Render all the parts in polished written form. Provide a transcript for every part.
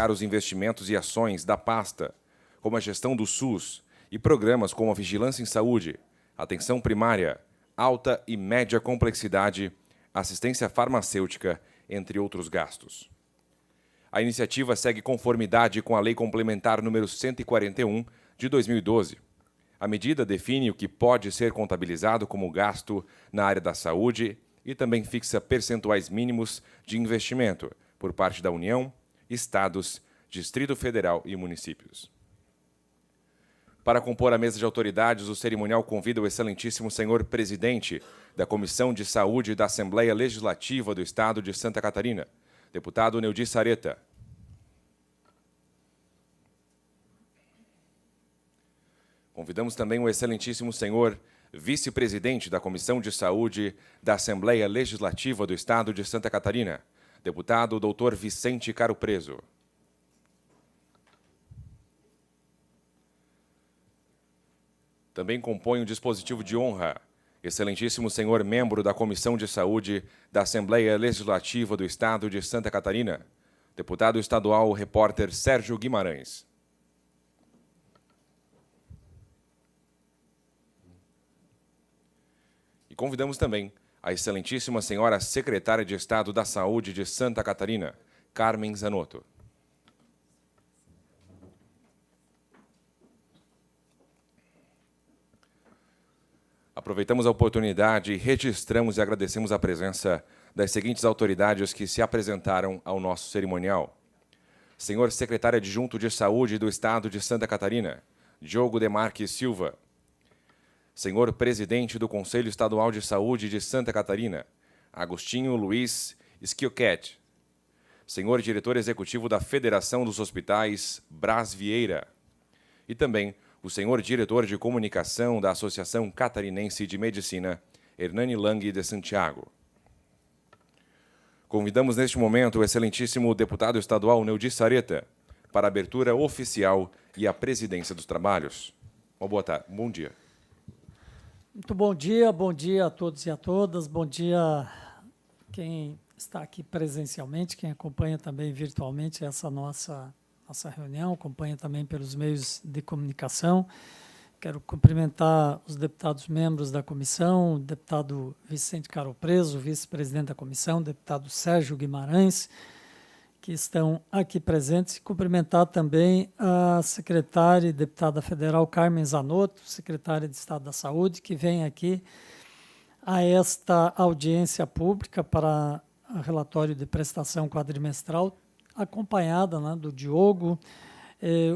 destacar os investimentos e ações da pasta, como a gestão do SUS e programas como a vigilância em saúde, atenção primária, alta e média complexidade, assistência farmacêutica, entre outros gastos. A iniciativa segue conformidade com a Lei Complementar número 141, de 2012. A medida define o que pode ser contabilizado como gasto na área da saúde e também fixa percentuais mínimos de investimento por parte da União, Estados, Distrito Federal e municípios. Para compor a mesa de autoridades, o cerimonial convida o excelentíssimo senhor presidente da Comissão de Saúde da Assembleia Legislativa do Estado de Santa Catarina, deputado Neudi Sareta. Convidamos também o excelentíssimo senhor vice-presidente da Comissão de Saúde da Assembleia Legislativa do Estado de Santa Catarina, deputado Dr. Vicente Caro Preso. Também compõe o dispositivo de honra, excelentíssimo senhor membro da Comissão de Saúde da Assembleia Legislativa do Estado de Santa Catarina, deputado estadual repórter Sérgio Guimarães. E convidamos também a excelentíssima senhora secretária de Estado da Saúde de Santa Catarina, Carmen Zanotto. Aproveitamos a oportunidade e registramos e agradecemos a presença das seguintes autoridades que se apresentaram ao nosso cerimonial. Senhor secretário adjunto de Saúde do Estado de Santa Catarina, Diogo Demarque Silva. Senhor presidente do Conselho Estadual de Saúde de Santa Catarina, Agostinho Luiz Schioquet. Senhor diretor executivo da Federação dos Hospitais, Braz Vieira. E também o senhor diretor de comunicação da Associação Catarinense de Medicina, Hernani Lang de Santiago. Convidamos neste momento o excelentíssimo deputado estadual Neudi Sareta para a abertura oficial e a presidência dos trabalhos. Uma boa tarde, bom dia. Muito bom dia a todos e a todas, bom dia quem está aqui presencialmente, quem acompanha também virtualmente essa nossa reunião, acompanha também pelos meios de comunicação. Quero cumprimentar os deputados membros da comissão, o deputado Vicente Caro Preso, vice-presidente da comissão, o deputado Sérgio Guimarães, que estão aqui presentes, e cumprimentar também a secretária e deputada federal Carmen Zanotto, secretária de Estado da Saúde, que vem aqui a esta audiência pública para o relatório de prestação quadrimestral, acompanhada, né, do Diogo,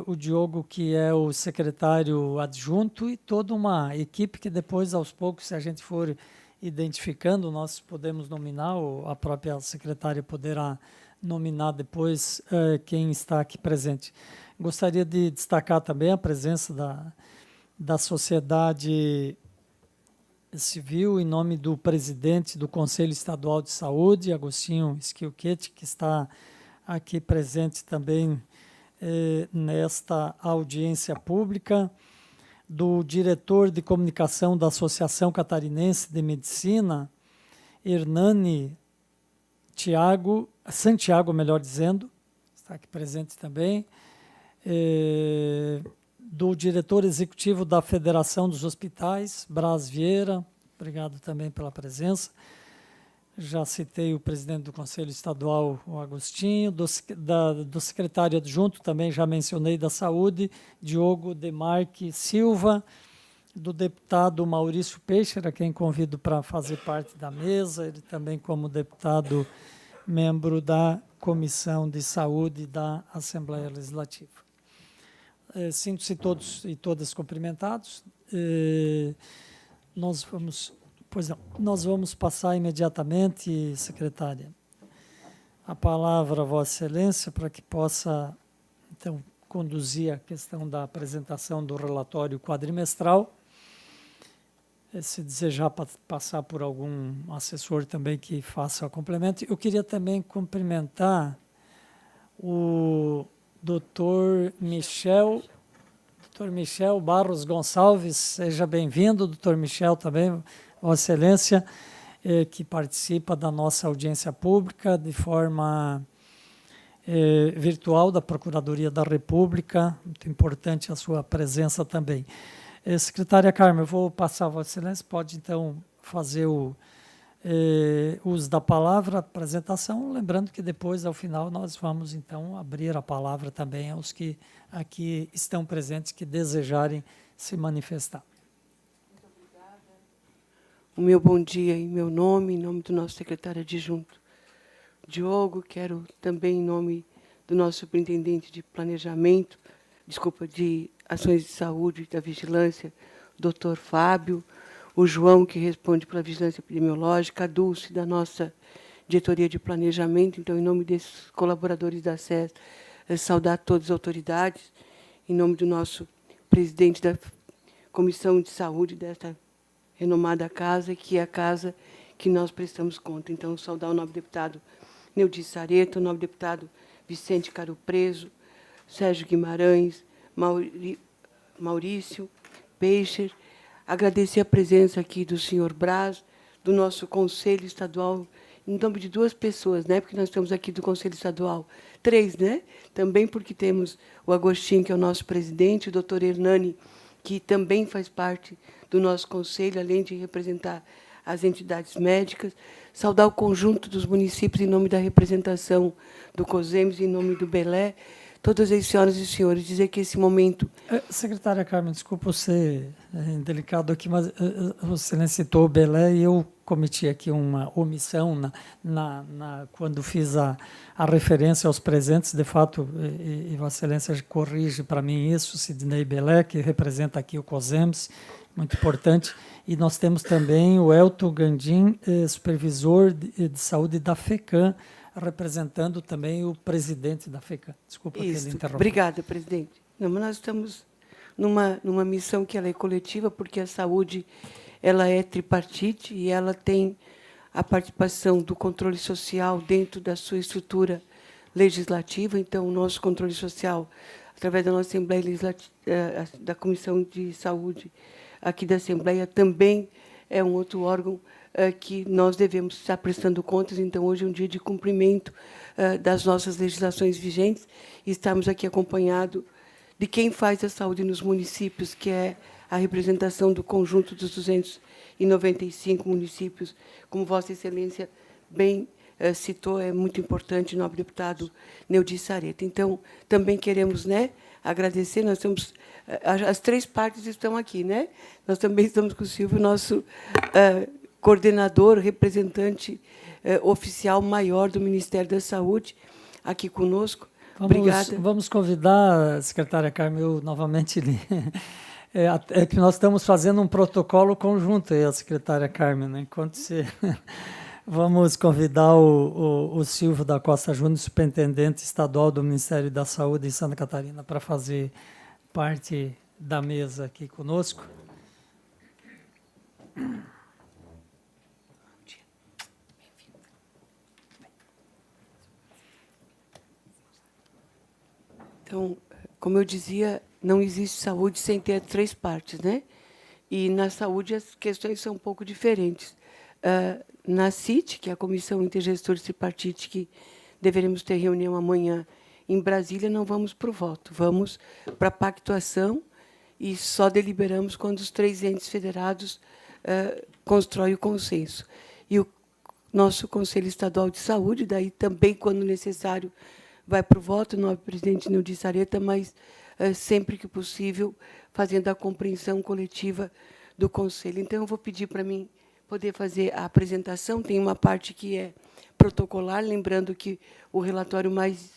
o Diogo que é o secretário adjunto e toda uma equipe que depois, aos poucos, se a gente for identificando, nós podemos nominar, ou a própria secretária poderá nominar depois quem está aqui presente. Gostaria de destacar também a presença da sociedade civil, em nome do presidente do Conselho Estadual de Saúde, Agostinho Schioquet, que está aqui presente também nesta audiência pública, do diretor de comunicação da Associação Catarinense de Medicina, Hernani Santiago, melhor dizendo, está aqui presente também, do diretor executivo da Federação dos Hospitais, Braz Vieira, obrigado também pela presença. Já citei o presidente do Conselho Estadual, o Agostinho, do secretário adjunto, também já mencionei, da Saúde, Diogo Demarque Silva, do deputado Maurício Peixer, a quem convido para fazer parte da mesa, ele também como deputado membro da Comissão de Saúde da Assembleia Legislativa. Sinto-se todos e todas cumprimentados. Nós vamos passar imediatamente, secretária, a palavra a Vossa Excelência para que possa, então, conduzir a questão da apresentação do relatório quadrimestral. Se desejar passar por algum assessor também que faça o complemento. Eu queria também cumprimentar o Dr. Michel Barros Gonçalves. Seja bem-vindo, Dr. Michel, também, Vossa Excelência, que participa da nossa audiência pública de forma virtual da Procuradoria da República. Muito importante a sua presença também. Secretária Carmen, eu vou passar a Vossa Excelência, pode então fazer o uso da palavra, apresentação, lembrando que depois, ao final, nós vamos então abrir a palavra também aos que aqui estão presentes, que desejarem se manifestar. Muito obrigada. O meu bom dia em meu nome, em nome do nosso secretário adjunto, Diogo, quero também em nome do nosso superintendente de planejamento, de ações de saúde e da vigilância, doutor Fábio, o João, que responde pela vigilância epidemiológica, a Dulce, da nossa diretoria de planejamento. Então, em nome desses colaboradores da SES, saudar todas as autoridades, em nome do nosso presidente da Comissão de Saúde desta renomada casa, que é a casa que nós prestamos conta. Então, saudar o nobre deputado Neudi Sareta, o nobre deputado Vicente Caro Preso, Sérgio Guimarães, Maurício Peixer, agradecer a presença aqui do senhor Braz, do nosso Conselho Estadual, em nome de 2 pessoas, né? Porque nós estamos aqui do Conselho Estadual, 3, né? Também porque temos o Agostinho, que é o nosso presidente, o doutor Hernani, que também faz parte do nosso conselho, além de representar as entidades médicas, saudar o conjunto dos municípios em nome da representação do COSEMES, em nome do Belé, todas as senhoras e senhores, dizer que esse momento... Secretária Carmen, desculpa ser indelicado aqui, mas você citou o Belé e eu cometi aqui uma omissão quando fiz a referência aos presentes. De fato, e Vossa Excelência corrige para mim isso, Sidney Belé, que representa aqui o COSEMES, muito importante. E nós temos também o Elton Gandim, supervisor de saúde da FECAM, representando também o presidente da FECAM. Desculpa que ele interrompeu. Obrigada, presidente. Não, mas nós estamos numa missão que ela é coletiva, porque a saúde ela é tripartite e ela tem a participação do controle social dentro da sua estrutura legislativa. Então, o nosso controle social, através da nossa Assembleia Legislativa, da Comissão de Saúde aqui da Assembleia, também é um outro órgão que nós devemos estar prestando contas. Então, hoje é um dia de cumprimento das nossas legislações vigentes e estamos aqui acompanhados de quem faz a saúde nos municípios, que é a representação do conjunto dos 295 municípios, como Vossa Excelência bem citou, é muito importante, nobre deputado Neudi Sareta. Então, também queremos, né, agradecer, nós temos, as 3 partes estão aqui, né? Nós também estamos com o Silvio, nosso coordenador, representante oficial maior do Ministério da Saúde, aqui conosco. Obrigada. Vamos convidar, secretária Carmen, eu novamente li. É que nós estamos fazendo um protocolo conjunto, aí, a secretária Carmen, né? Enquanto você... Vamos convidar o Silvio da Costa Júnior, superintendente estadual do Ministério da Saúde em Santa Catarina, para fazer parte da mesa aqui conosco. Então, como eu dizia, não existe saúde sem ter 3 partes, né? E na saúde as questões são um pouco diferentes. Na CIT, que é a Comissão Intergestora Tripartite, que deveremos ter reunião amanhã em Brasília, não vamos para o voto, vamos para a pactuação e só deliberamos quando os 3 entes federados constroem o consenso. E o nosso Conselho Estadual de Saúde, daí também, quando necessário, vai para o voto, nobre presidente Neudi Sareta, mas sempre que possível, fazendo a compreensão coletiva do Conselho. Então, eu vou pedir para mim poder fazer a apresentação. Tem uma parte que é protocolar, lembrando que o relatório mais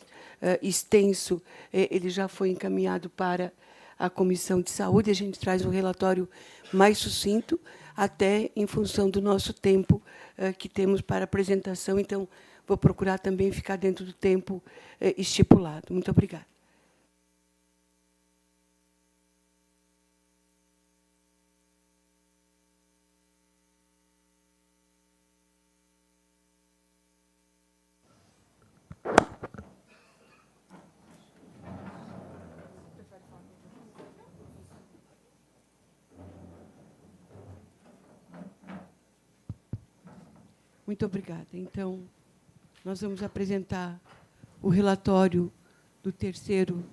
extenso ele já foi encaminhado para a Comissão de Saúde. A gente traz um relatório mais sucinto, até em função do nosso tempo que temos para apresentação. Então, vou procurar também ficar dentro do tempo estipulado. Muito obrigada. Muito obrigada. Então, nós vamos apresentar o relatório do terceiro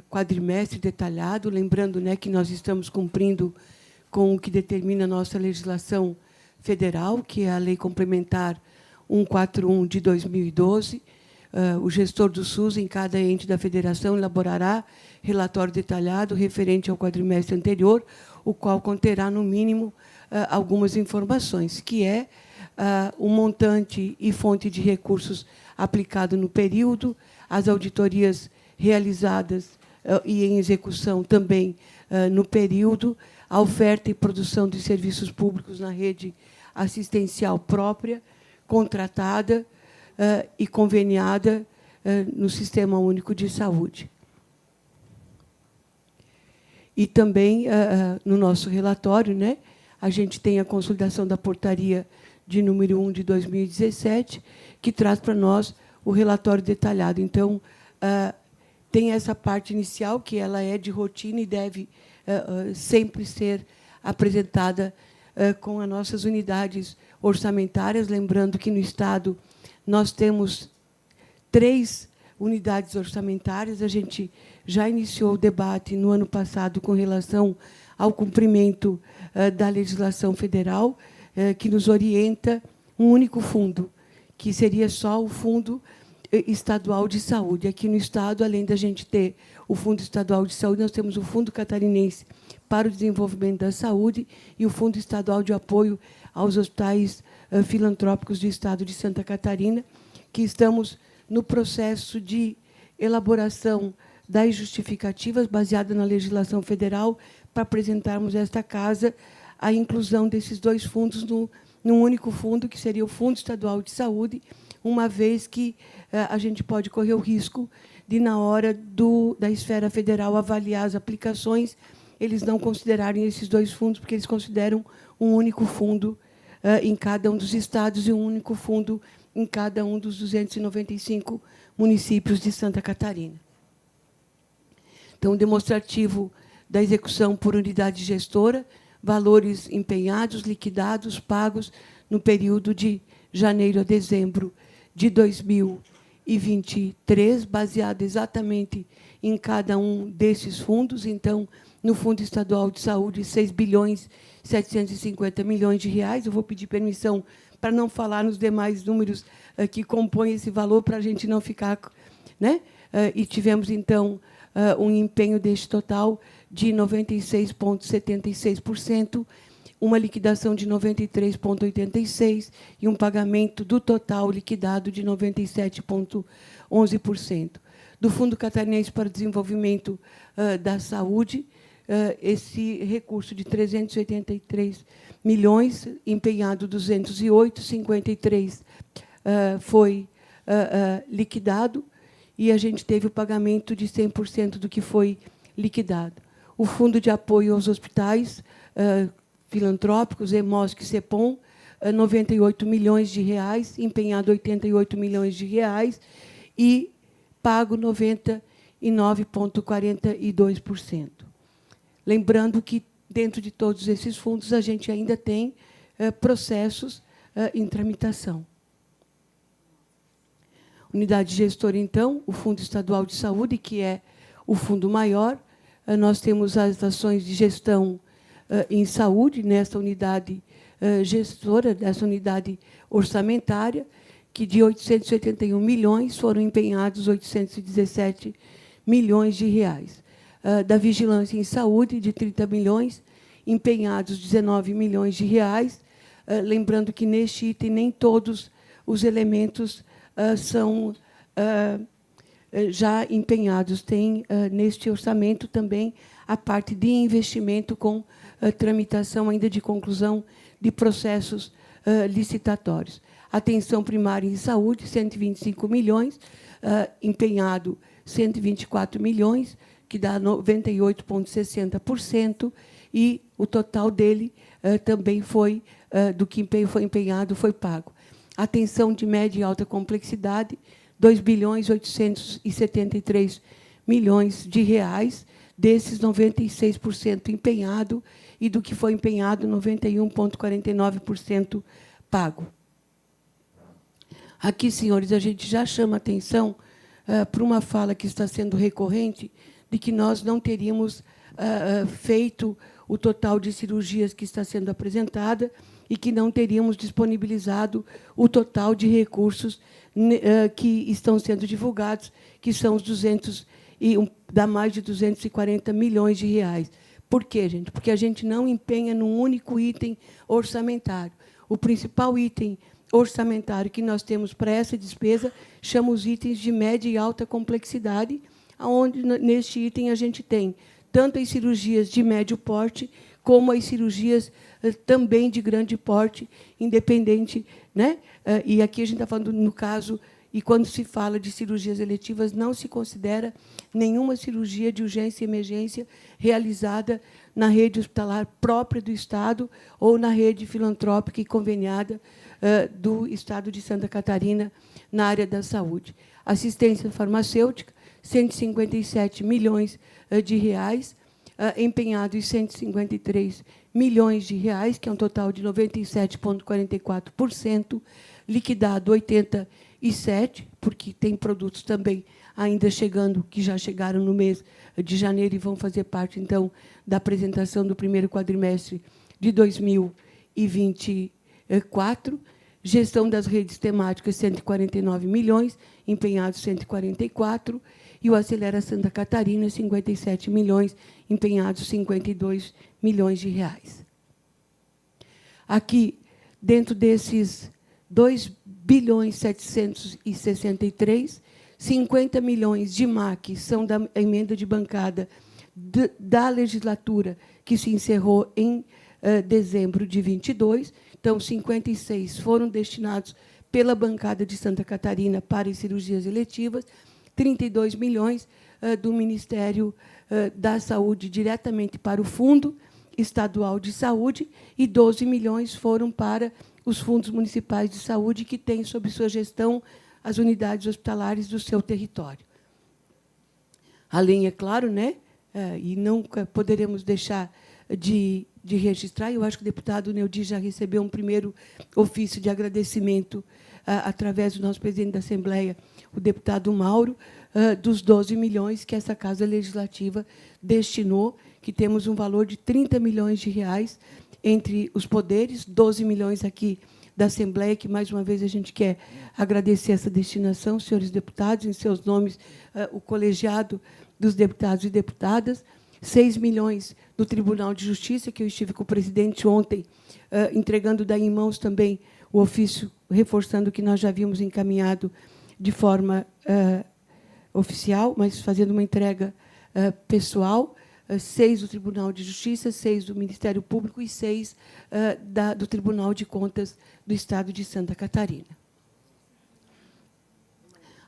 quadrimestre detalhado, lembrando, né, que nós estamos cumprindo com o que determina a nossa legislação federal, que é a Lei Complementar 141 de 2012. O gestor do SUS, em cada ente da federação, elaborará relatório detalhado referente ao quadrimestre anterior, o qual conterá, no mínimo, algumas informações, que é o montante e fonte de recursos aplicado no período, as auditorias realizadas e em execução também no período, a oferta e produção de serviços públicos na rede assistencial própria, contratada e conveniada no Sistema Único de Saúde. E também, no nosso relatório, né, a gente tem a consolidação da portaria de número 1 de 2017, que traz para nós o relatório detalhado. Então, tem essa parte inicial, que ela é de rotina e deve sempre ser apresentada com as nossas unidades orçamentárias, lembrando que no Estado nós temos 3 unidades orçamentárias. A gente já iniciou o debate no ano passado com relação ao cumprimento da legislação federal, que nos orienta um único fundo, que seria só o Fundo Estadual de Saúde. Aqui no Estado, além da gente ter o Fundo Estadual de Saúde, nós temos o Fundo Catarinense para o Desenvolvimento da Saúde e o Fundo Estadual de Apoio aos Hospitais Filantrópicos do Estado de Santa Catarina, que estamos no processo de elaboração das justificativas, baseada na legislação federal, para apresentarmos a esta Casa a inclusão desses 2 fundos num único fundo, que seria o Fundo Estadual de Saúde, uma vez que a gente pode correr o risco de, na hora da esfera federal, avaliar as aplicações, eles não considerarem esses 2 fundos, porque eles consideram um único fundo em cada um dos estados e um único fundo em cada um dos 295 municípios de Santa Catarina. Então, demonstrativo da execução por unidade gestora, valores empenhados, liquidados, pagos no período de janeiro a dezembro de 2023, baseado exatamente em cada um desses fundos. Então, no Fundo Estadual de Saúde, 6 bilhões 750 milhões de reais. Eu vou pedir permissão para não falar nos demais números que compõem esse valor, para a gente não ficar, né? E tivemos, então, um empenho deste total de 96,76%, uma liquidação de 93,86% e um pagamento do total liquidado de 97,11%. Do Fundo Catarinense para o Desenvolvimento da Saúde, esse recurso de 383 milhões, empenhado 208, 53 foi liquidado, e a gente teve o pagamento de 100% do que foi liquidado. O Fundo de Apoio aos Hospitais Filantrópicos, EMOSC e CEPOM, 98 milhões de reais, empenhado 88 milhões de reais e pago 99,42%. Lembrando que, dentro de todos esses fundos, a gente ainda tem processos em tramitação. Unidade gestora, então, o Fundo Estadual de Saúde, que é o fundo maior. Nós temos as ações de gestão em saúde, nessa unidade gestora, dessa unidade orçamentária, que de 881 milhões foram empenhados 817 milhões de reais. Da vigilância em saúde, de 30 milhões, empenhados 19 milhões de reais. Lembrando que, neste item, nem todos os elementos são já empenhados. Tem, neste orçamento, também a parte de investimento com tramitação ainda de conclusão de processos licitatórios. Atenção primária em saúde, 125 milhões, empenhado 124 milhões, que dá 98,60%, e o total dele também foi, do que foi empenhado, foi pago. Atenção de média e alta complexidade, 2 bilhões 873 milhões de reais, desses 96% empenhado, e do que foi empenhado, 91,49% pago. Aqui, senhores, a gente já chama atenção para uma fala que está sendo recorrente, de que nós não teríamos feito o total de cirurgias que está sendo apresentada e que não teríamos disponibilizado o total de recursos que estão sendo divulgados, que são os dá mais de 240 milhões de reais. Por quê, gente? Porque a gente não empenha num único item orçamentário. O principal item orçamentário que nós temos para essa despesa chama os itens de média e alta complexidade, onde, neste item, a gente tem tanto as cirurgias de médio porte, como as cirurgias também de grande porte, independente. Né? E aqui a gente está falando, no caso, e quando se fala de cirurgias eletivas, não se considera nenhuma cirurgia de urgência e emergência realizada na rede hospitalar própria do Estado ou na rede filantrópica e conveniada do Estado de Santa Catarina na área da saúde. Assistência farmacêutica, 157 milhões de reais, empenhados 153 milhões de reais, que é um total de 97,44%, liquidado 87, porque tem produtos também ainda chegando, que já chegaram no mês de janeiro e vão fazer parte, então, da apresentação do primeiro quadrimestre de 2024. Gestão das redes temáticas, 149 milhões, empenhados 144, e o Acelera Santa Catarina, 57 milhões, empenhados 52 milhões de reais. Aqui, dentro desses 2.763 bilhões, 50 milhões de MAC são da emenda de bancada da legislatura, que se encerrou em dezembro de 22. Então, 56 foram destinados pela bancada de Santa Catarina para as cirurgias eletivas, 32 milhões do Ministério da Saúde diretamente para o Fundo Estadual de Saúde e 12 milhões foram para os fundos municipais de saúde, que têm sob sua gestão as unidades hospitalares do seu território. Além, é claro, né, e nunca poderemos deixar de registrar, eu acho que o deputado Neudi já recebeu um primeiro ofício de agradecimento através do nosso presidente da Assembleia, o deputado Mauro, dos 12 milhões que essa Casa Legislativa destinou, que temos um valor de 30 milhões de reais entre os poderes, 12 milhões aqui da Assembleia, que, mais uma vez, a gente quer agradecer essa destinação, senhores deputados, em seus nomes, o colegiado dos deputados e deputadas, 6 milhões do Tribunal de Justiça, que eu estive com o presidente ontem, entregando daí em mãos também o ofício, reforçando que nós já havíamos encaminhado de forma oficial, mas fazendo uma entrega pessoal, 6 do Tribunal de Justiça, 6 do Ministério Público e 6 do Tribunal de Contas do Estado de Santa Catarina.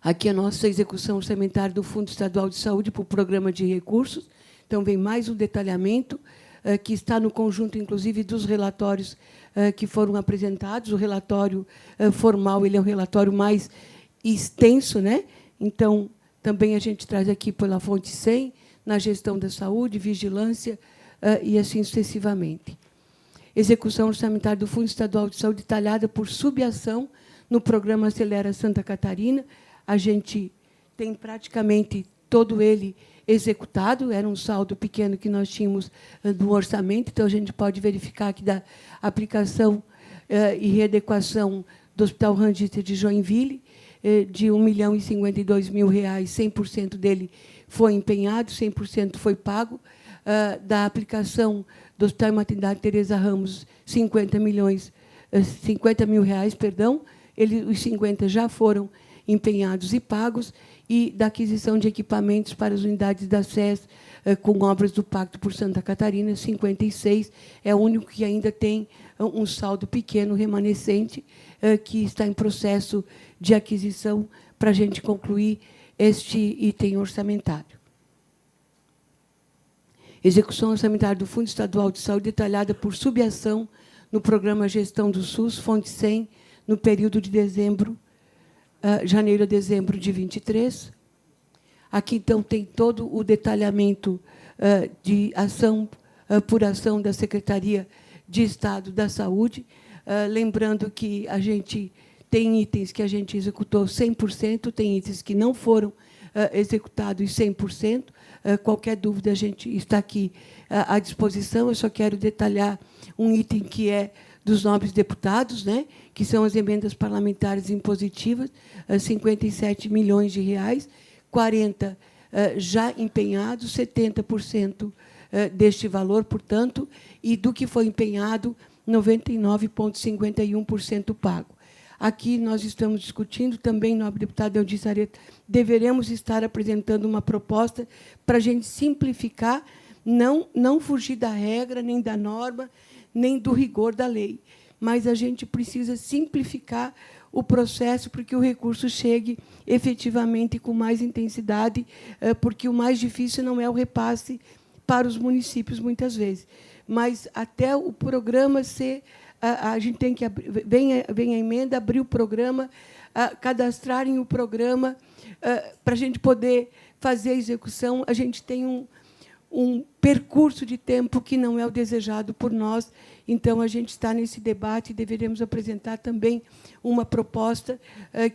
Aqui a nossa execução orçamentária do Fundo Estadual de Saúde para o Programa de Recursos. Então, vem mais um detalhamento, que está no conjunto, inclusive, dos relatórios que foram apresentados. O relatório formal, ele é um relatório mais extenso, né? Então, também a gente traz aqui pela fonte 100, na gestão da saúde, vigilância e assim sucessivamente. Execução orçamentária do Fundo Estadual de Saúde detalhada por subação no programa Acelera Santa Catarina. A gente tem praticamente todo ele executado, era um saldo pequeno que nós tínhamos do orçamento, então a gente pode verificar que da aplicação e readequação do Hospital Rangista de Joinville, de R$ 1.052.000, 100% dele foi empenhado, 100% foi pago. Da aplicação do Hospital e Maternidade Tereza Ramos, 50 mil reais, perdão, os 50 já foram empenhados e pagos, e da aquisição de equipamentos para as unidades da SES com obras do Pacto por Santa Catarina, 56, é o único que ainda tem um saldo pequeno remanescente, que está em processo de aquisição para a gente concluir este item orçamentário. Execução orçamentária do Fundo Estadual de Saúde detalhada por subação no programa Gestão do SUS, fonte 100, no período de janeiro a dezembro de 23. Aqui, então, tem todo o detalhamento de ação por ação da Secretaria de Estado da Saúde, lembrando que a gente Tem itens que a gente executou 100%, tem itens que não foram executados 100%. Qualquer dúvida, a gente está aqui à disposição. Eu só quero detalhar um item que é dos nobres deputados, né, que são as emendas parlamentares impositivas, 57 milhões de reais, 40 já empenhados, 70% deste valor, portanto, e do que foi empenhado, 99,51% pago. Aqui nós estamos discutindo, também, nobre deputado Eudis Sareta, deveremos estar apresentando uma proposta para a gente simplificar, não fugir da regra, nem da norma, nem do rigor da lei, mas a gente precisa simplificar o processo para que o recurso chegue efetivamente com mais intensidade, porque o mais difícil não é o repasse para os municípios, muitas vezes, mas até o programa ser... A gente tem que vem a emenda, abrir o programa, cadastrarem o programa, para a gente poder fazer a execução. A gente tem um percurso de tempo que não é o desejado por nós. Então, a gente está nesse debate e deveremos apresentar também uma proposta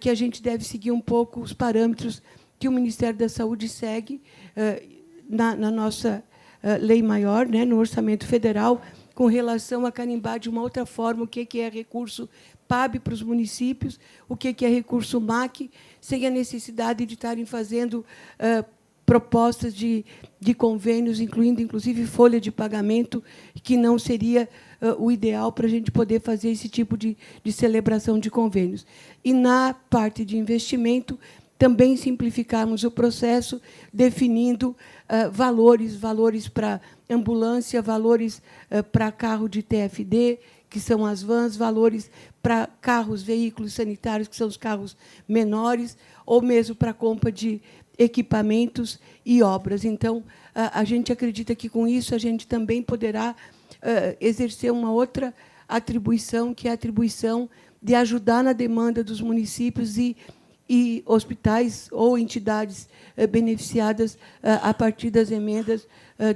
que a gente deve seguir um pouco os parâmetros que o Ministério da Saúde segue na nossa lei maior, né, no orçamento federal, com relação a carimbar de uma outra forma o que é recurso PAB para os municípios, o que é recurso MAC, sem a necessidade de estarem fazendo propostas de convênios, incluindo, inclusive, folha de pagamento, que não seria o ideal para a gente poder fazer esse tipo de celebração de convênios. E, na parte de investimento, também simplificarmos o processo, definindo valores para ambulância, valores para carro de TFD, que são as vans, valores para carros, veículos sanitários, que são os carros menores, ou mesmo para a compra de equipamentos e obras. Então, a gente acredita que, com isso, a gente também poderá exercer uma outra atribuição, que é a atribuição de ajudar na demanda dos municípios e hospitais ou entidades beneficiadas a partir das emendas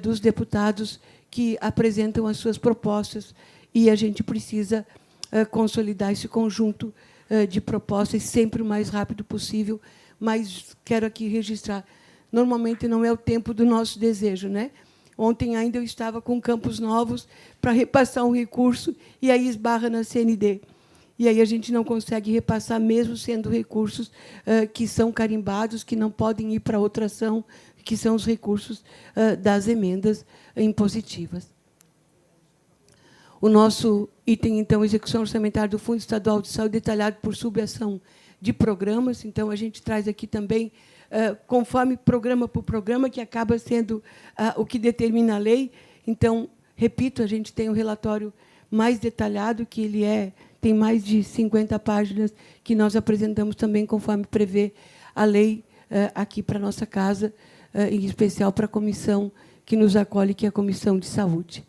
dos deputados que apresentam as suas propostas. E a gente precisa consolidar esse conjunto de propostas sempre o mais rápido possível, mas quero aqui registrar, normalmente não é o tempo do nosso desejo, né? Ontem ainda eu estava com Campos Novos para repassar um recurso e aí esbarra na CND. E aí a gente não consegue repassar, mesmo sendo recursos que são carimbados, que não podem ir para outra ação, que são os recursos das emendas impositivas. O nosso item, então, execução orçamentária do Fundo Estadual de Saúde, detalhado por subação de programas. Então, a gente traz aqui também, conforme programa por programa, que acaba sendo o que determina a lei. Então, repito, a gente tem um relatório mais detalhado, que ele tem mais de 50 páginas, que nós apresentamos também conforme prevê a lei aqui para a nossa casa, em especial para a comissão que nos acolhe, que é a Comissão de Saúde.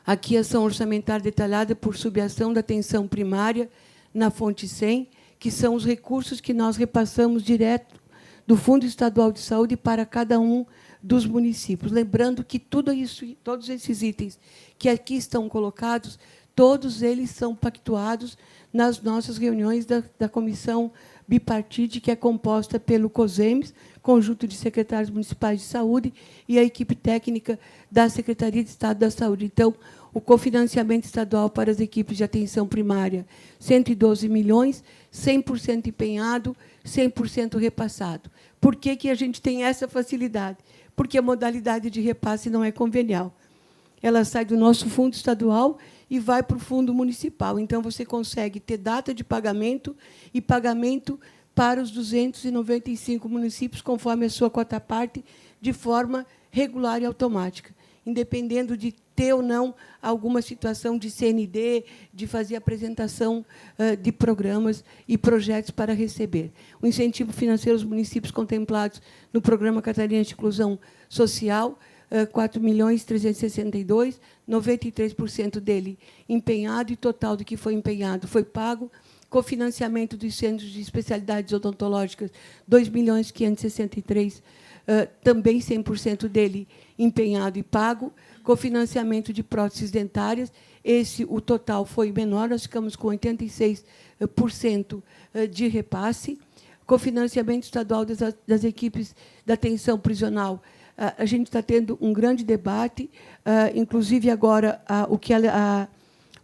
Aqui a ação orçamentária detalhada por subação da atenção primária na fonte 100, que são os recursos que nós repassamos direto do Fundo Estadual de Saúde para cada um dos municípios. Lembrando que tudo isso, todos esses itens que aqui estão colocados, todos eles são pactuados nas nossas reuniões da comissão bipartite, que é composta pelo COSEMES, Conjunto de Secretários Municipais de Saúde, e a equipe técnica da Secretaria de Estado da Saúde. Então, o cofinanciamento estadual para as equipes de atenção primária, 112 milhões, 100% empenhado, 100% repassado. Por que a gente tem essa facilidade? Porque a modalidade de repasse não é convenial. Ela sai do nosso fundo estadual e vai para o fundo municipal. Então, você consegue ter data de pagamento e pagamento para os 295 municípios, conforme a sua quota-parte, de forma regular e automática, independendo de ter ou não alguma situação de CND, de fazer apresentação de programas e projetos para receber. O incentivo financeiro aos municípios contemplados no Programa Catarinense de Inclusão Social, 4.362.000, 93% dele empenhado, e total do que foi empenhado foi pago. Cofinanciamento dos centros de especialidades odontológicas, 2.563.000 também 100% dele empenhado e pago. Cofinanciamento de próteses dentárias, o total foi menor, nós ficamos com 86% de repasse. Cofinanciamento estadual das equipes da atenção prisional. A gente está tendo um grande debate, inclusive agora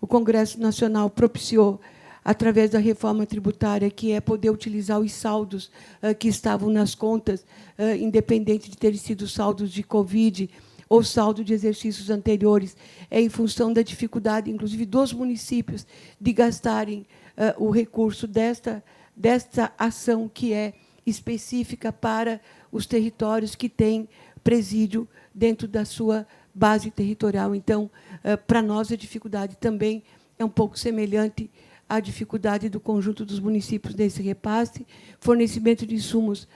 o Congresso Nacional propiciou, através da reforma tributária, que é poder utilizar os saldos que estavam nas contas, independente de terem sido saldos de Covid ou saldo de exercícios anteriores, em função da dificuldade, inclusive, dos municípios de gastarem o recurso desta ação que é específica para os territórios que têm presídio dentro da sua base territorial. Então, para nós, a dificuldade também é um pouco semelhante à dificuldade do conjunto dos municípios nesse repasse. Fornecimento de insumos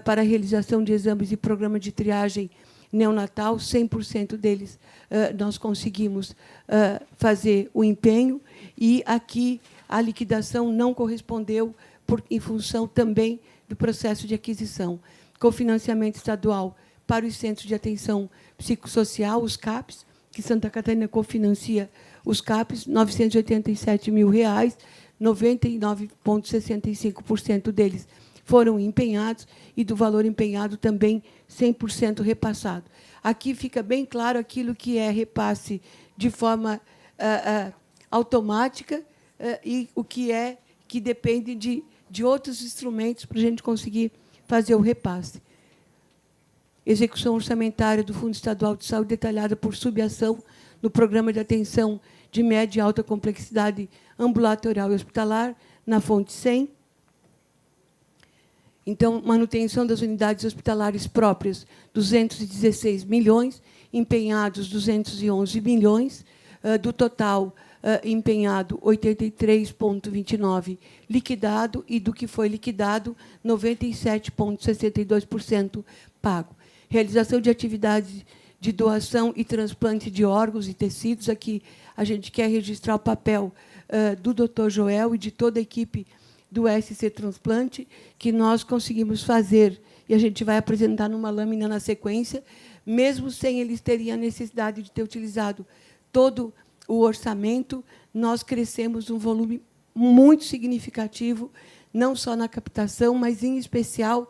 para a realização de exames e programa de triagem neonatal, 100% deles nós conseguimos fazer o empenho, e aqui a liquidação não correspondeu em função também do processo de aquisição. Cofinanciamento estadual para os centros de atenção psicossocial, os CAPs, que Santa Catarina cofinancia os CAPs, R$ 987 mil, 99,65% deles foram empenhados, e do valor empenhado também 100% repassado. Aqui fica bem claro aquilo que é repasse de forma automática e o que depende de outros instrumentos para a gente conseguir fazer o repasse. Execução orçamentária do Fundo Estadual de Saúde detalhada por subação no Programa de Atenção de Média e Alta Complexidade Ambulatorial e Hospitalar, na fonte 100. Então, manutenção das unidades hospitalares próprias, 216 milhões, empenhados 211 milhões, do total empenhado 83,29 liquidado, e do que foi liquidado 97,62% pago. Realização de atividades de doação e transplante de órgãos e tecidos. Aqui a gente quer registrar o papel do Dr. Joel e de toda a equipe do SC Transplante, que nós conseguimos fazer, e a gente vai apresentar numa lâmina na sequência, mesmo sem eles terem a necessidade de ter utilizado todo o orçamento, nós crescemos um volume muito significativo, não só na captação, mas, em especial,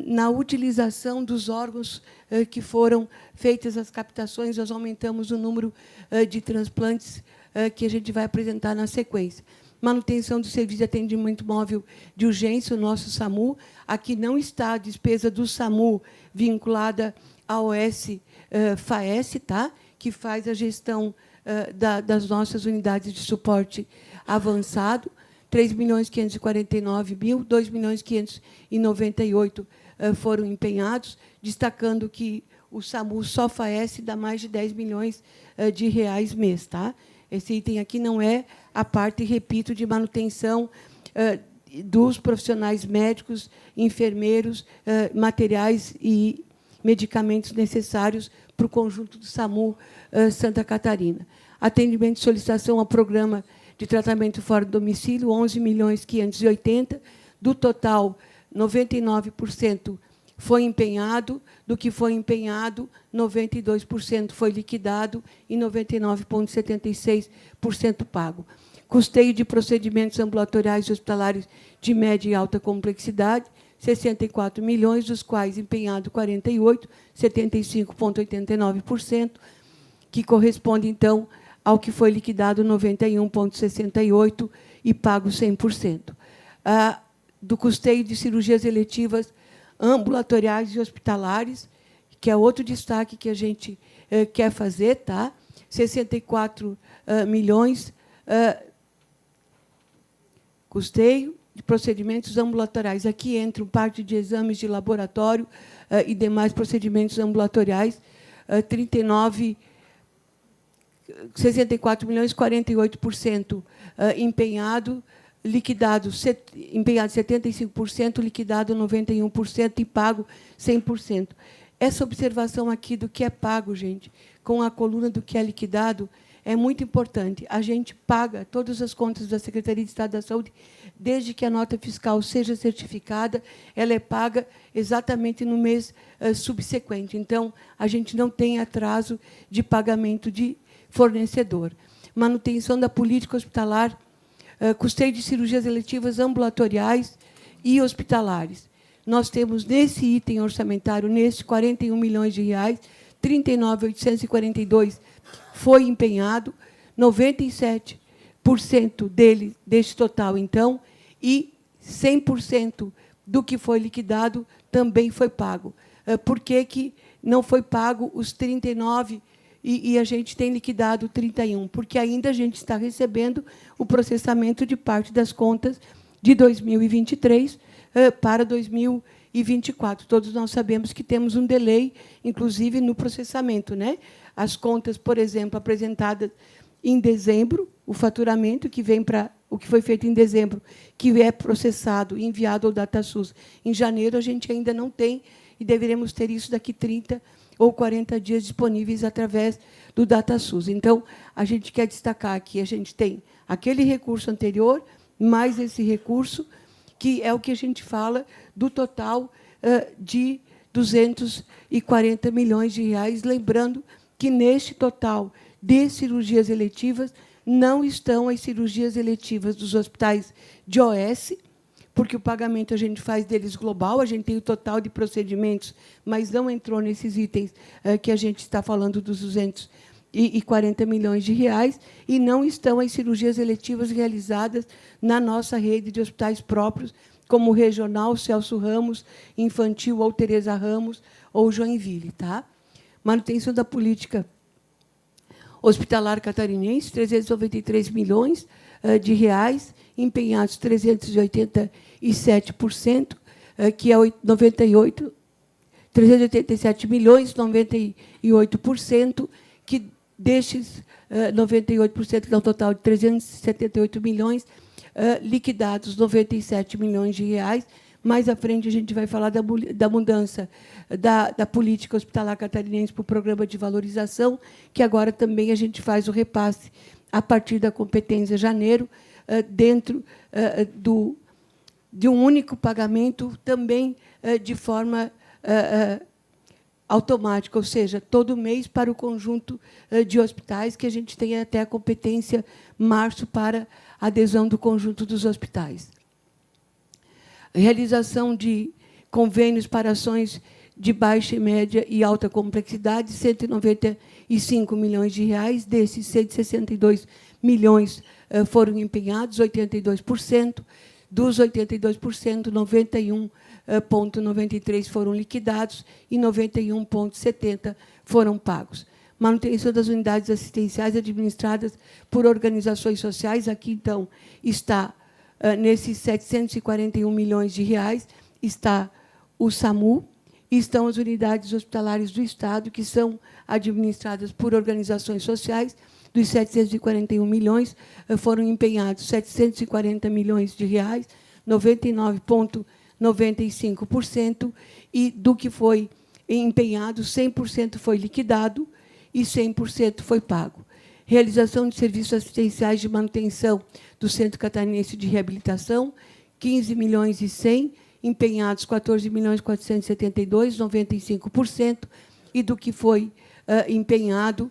na utilização dos órgãos que foram feitas as captações. Nós aumentamos o número de transplantes que a gente vai apresentar na sequência. Manutenção do serviço de atendimento móvel de urgência, o nosso SAMU. Aqui não está a despesa do SAMU vinculada à OS-FAES, tá? Que faz a gestão das nossas unidades de suporte avançado. 3.549.000, 2.598 foram empenhados, destacando que o SAMU só FAES dá mais de 10 milhões de reais mês. Tá? Esse item aqui não é a parte, repito, de manutenção dos profissionais médicos, enfermeiros, materiais e medicamentos necessários para o conjunto do SAMU Santa Catarina. Atendimento de solicitação ao programa de tratamento fora do domicílio, 11.580.000, do total, 99% foi empenhado, do que foi empenhado, 92% foi liquidado e 99,76% pago. Custeio de procedimentos ambulatoriais e hospitalares de média e alta complexidade, 64 milhões, dos quais empenhado 48, 75,89%, que corresponde, então, ao que foi liquidado 91,68% e pago 100%. Do custeio de cirurgias eletivas ambulatoriais e hospitalares, que é outro destaque que a gente quer fazer, tá? 64 milhões, custeio de procedimentos ambulatoriais. Aqui entra parte de exames de laboratório e demais procedimentos ambulatoriais, 64 milhões, 48% empenhado, liquidado empenhado 75%, liquidado 91% e pago 100%. Essa observação aqui do que é pago, gente, com a coluna do que é liquidado, é muito importante. A gente paga todas as contas da Secretaria de Estado da Saúde, desde que a nota fiscal seja certificada, ela é paga exatamente no mês subsequente. Então, a gente não tem atraso de pagamento de fornecedor. Manutenção da política hospitalar, custeio de cirurgias eletivas ambulatoriais e hospitalares. Nós temos, nesse item orçamentário, nesse 41 milhões de reais, 39.842 foi empenhado, 97% dele, deste total, então, e 100% do que foi liquidado também foi pago. Por que não foi pago os 39 e a gente tem liquidado 31? Porque ainda a gente está recebendo o processamento de parte das contas de 2023 para 2024. Todos nós sabemos que temos um delay, inclusive, no processamento, né? As contas, por exemplo, apresentadas em dezembro, o faturamento que vem para o que foi feito em dezembro, que é processado e enviado ao DataSUS em janeiro, a gente ainda não tem, e deveremos ter isso daqui 30 ou 40 dias disponíveis através do DataSUS. Então, a gente quer destacar que a gente tem aquele recurso anterior, mais esse recurso, que é o que a gente fala do total de 240 milhões de reais, lembrando que, neste total de cirurgias eletivas, não estão as cirurgias eletivas dos hospitais de OS, porque o pagamento a gente faz deles global, a gente tem o total de procedimentos, mas não entrou nesses itens que a gente está falando dos 240 milhões de reais, e não estão as cirurgias eletivas realizadas na nossa rede de hospitais próprios, como o Regional Celso Ramos, Infantil ou Teresa Ramos, ou Joinville. Tá? Manutenção da política hospitalar catarinense, 393 milhões de reais, empenhados 387%, que é 387 milhões, 98%, que destes 98%, que dá um total de 378 milhões, liquidados 97 milhões de reais. Mais à frente, a gente vai falar da mudança da política hospitalar catarinense para o programa de valorização, que agora também a gente faz o repasse a partir da competência janeiro, dentro de um único pagamento, também de forma automática, ou seja, todo mês para o conjunto de hospitais, que a gente tem até a competência março para a adesão do conjunto dos hospitais. Realização de convênios para ações de baixa, média e alta complexidade, 195 milhões de reais, desses 162 milhões foram empenhados, 82%, dos 82%, 91,93% foram liquidados e 91,70% foram pagos. Manutenção das unidades assistenciais administradas por organizações sociais, aqui, então, está, nesses 741 milhões de reais, está o SAMU, e estão as unidades hospitalares do Estado, que são administradas por organizações sociais. Dos 741 milhões, foram empenhados 740 milhões de reais, 99,95%, e do que foi empenhado, 100% foi liquidado e 100% foi pago. Realização de serviços assistenciais de manutenção do Centro Catarinense de Reabilitação, 15 milhões e 100, empenhados 14 milhões 472, 95%, e do que foi empenhado,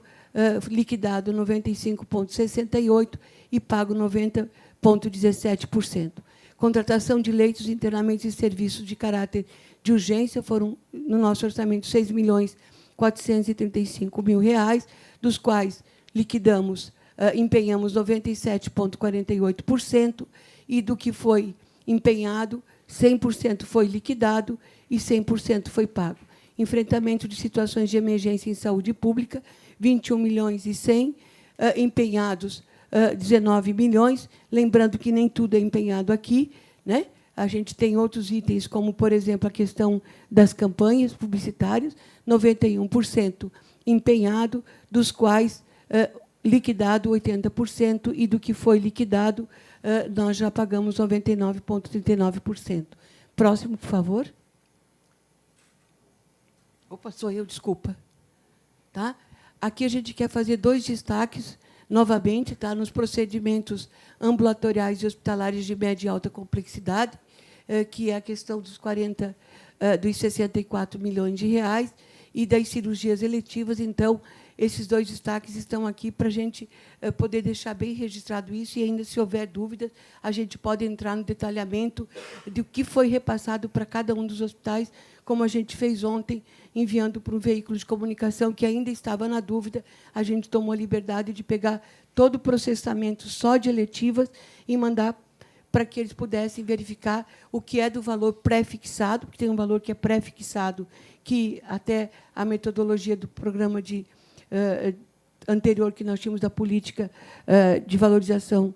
liquidado 95,68% e pago 90,17%. Contratação de leitos, internamentos e serviços de caráter de urgência foram, no nosso orçamento, 6 milhões 435 mil reais, dos quais liquidamos, empenhamos 97,48%, e do que foi empenhado, 100% foi liquidado e 100% foi pago. Enfrentamento de situações de emergência em saúde pública, 21 milhões e 100, empenhados 19 milhões, lembrando que nem tudo é empenhado aqui, né? A gente tem outros itens, como, por exemplo, a questão das campanhas publicitárias, 91% empenhado, dos quais liquidado 80%, e do que foi liquidado, nós já pagamos 99,39%. Próximo, por favor. Opa, sou eu, desculpa. Tá? Aqui a gente quer fazer 2 destaques novamente, tá, nos procedimentos ambulatoriais e hospitalares de média e alta complexidade, que é a questão dos 64 milhões de reais, e das cirurgias eletivas. Então, esses dois destaques estão aqui para a gente poder deixar bem registrado isso, e ainda, se houver dúvidas, a gente pode entrar no detalhamento do que foi repassado para cada um dos hospitais, como a gente fez ontem, enviando para um veículo de comunicação que ainda estava na dúvida. A gente tomou a liberdade de pegar todo o processamento só de eletivas e mandar para que eles pudessem verificar o que é do valor pré-fixado, porque tem um valor que é pré-fixado, que até a metodologia do programa anterior que nós tínhamos da política de valorização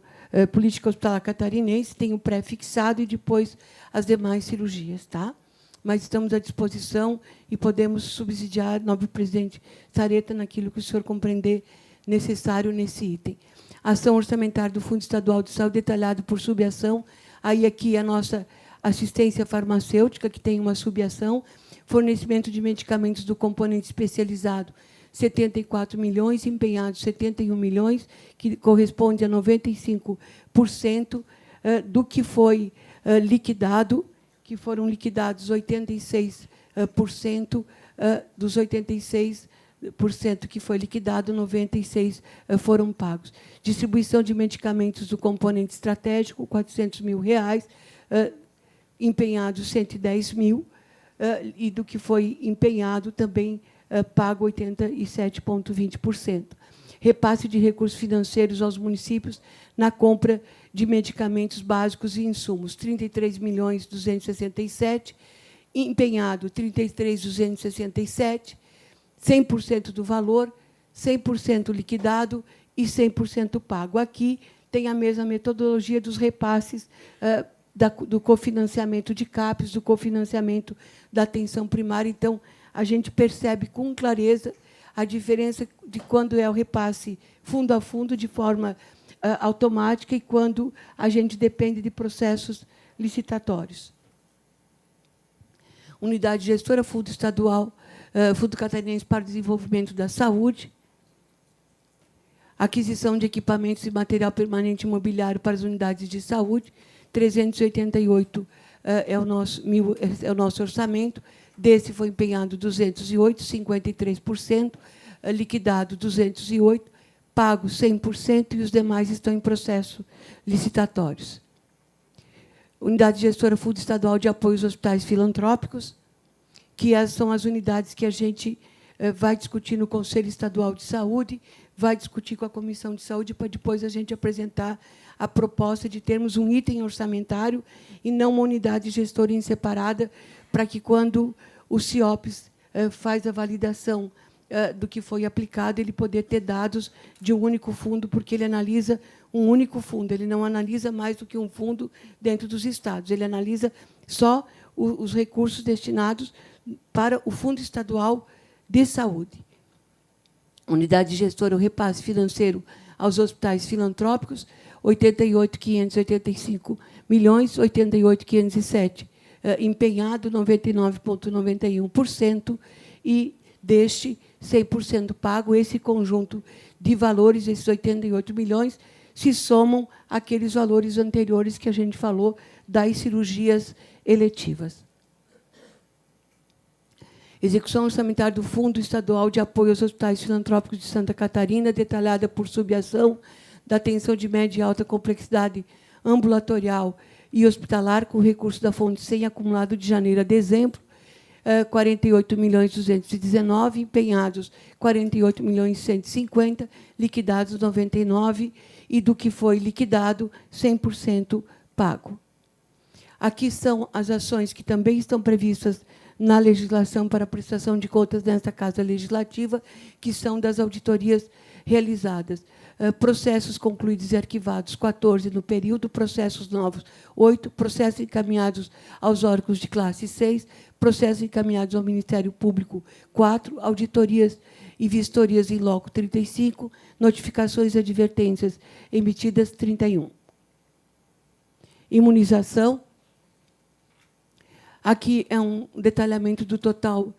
política hospitalar catarinense, tem o pré-fixado e depois as demais cirurgias. Tá? Mas estamos à disposição e podemos subsidiar, nobre presidente Sareta, naquilo que o senhor compreender necessário nesse item. Ação orçamentária do Fundo Estadual de Saúde, detalhado por subação. Aí, aqui, a nossa assistência farmacêutica, que tem uma subação, fornecimento de medicamentos do componente especializado, 74 milhões, empenhados 71 milhões, que corresponde a 95% do que foi liquidado, que foram liquidados 86% dos 86% que foi liquidado, 96% foram pagos. Distribuição de medicamentos do componente estratégico, R$ 400 mil, empenhados 110 mil, e do que foi empenhado também pago 87,20%. Repasse de recursos financeiros aos municípios na compra de medicamentos básicos e insumos, 33.267.000, empenhado 33.267, 100% do valor, 100% liquidado e 100% pago. Aqui tem a mesma metodologia dos repasses do cofinanciamento de CAPES, do cofinanciamento da atenção primária. Então, a gente percebe com clareza a diferença de quando é o repasse fundo a fundo, de forma automática, e quando a gente depende de processos licitatórios. Unidade gestora, Fundo Estadual, Fundo Catarinense para o Desenvolvimento da Saúde, aquisição de equipamentos e material permanente imobiliário para as unidades de saúde, 388 é o nosso orçamento. Desse foi empenhado 208, 53%, liquidado 208, pago 100%, e os demais estão em processo licitatórios. Unidade gestora Fundo Estadual de Apoio aos Hospitais Filantrópicos, que são as unidades que a gente vai discutir no Conselho Estadual de Saúde, vai discutir com a Comissão de Saúde, para depois a gente apresentar a proposta de termos um item orçamentário e não uma unidade gestora em separada, para que, quando o CIOPS faz a validação do que foi aplicado, ele poder ter dados de um único fundo, porque ele analisa um único fundo, ele não analisa mais do que um fundo dentro dos estados, ele analisa só os recursos destinados para o Fundo Estadual de Saúde. Unidade gestora, o repasse financeiro aos hospitais filantrópicos, 88.585 milhões, 88.507 empenhado, 99,91%, e deste 100% pago. Esse conjunto de valores, esses 88 milhões, se somam àqueles valores anteriores que a gente falou das cirurgias eletivas. Execução orçamentária do Fundo Estadual de Apoio aos Hospitais Filantrópicos de Santa Catarina, detalhada por subação, da atenção de média e alta complexidade ambulatorial e hospitalar, com recurso da fonte 100 acumulado de janeiro a dezembro, 48.219, empenhados 48.150, liquidados 99, e do que foi liquidado, 100% pago. Aqui são as ações que também estão previstas na legislação para a prestação de contas nesta Casa Legislativa, que são das auditorias realizadas. Processos concluídos e arquivados, 14 no período, processos novos, 8, processos encaminhados aos órgãos de classe 6, processos encaminhados ao Ministério Público, 4, auditorias e vistorias em loco, 35, notificações e advertências emitidas, 31. Imunização. Aqui é um detalhamento do total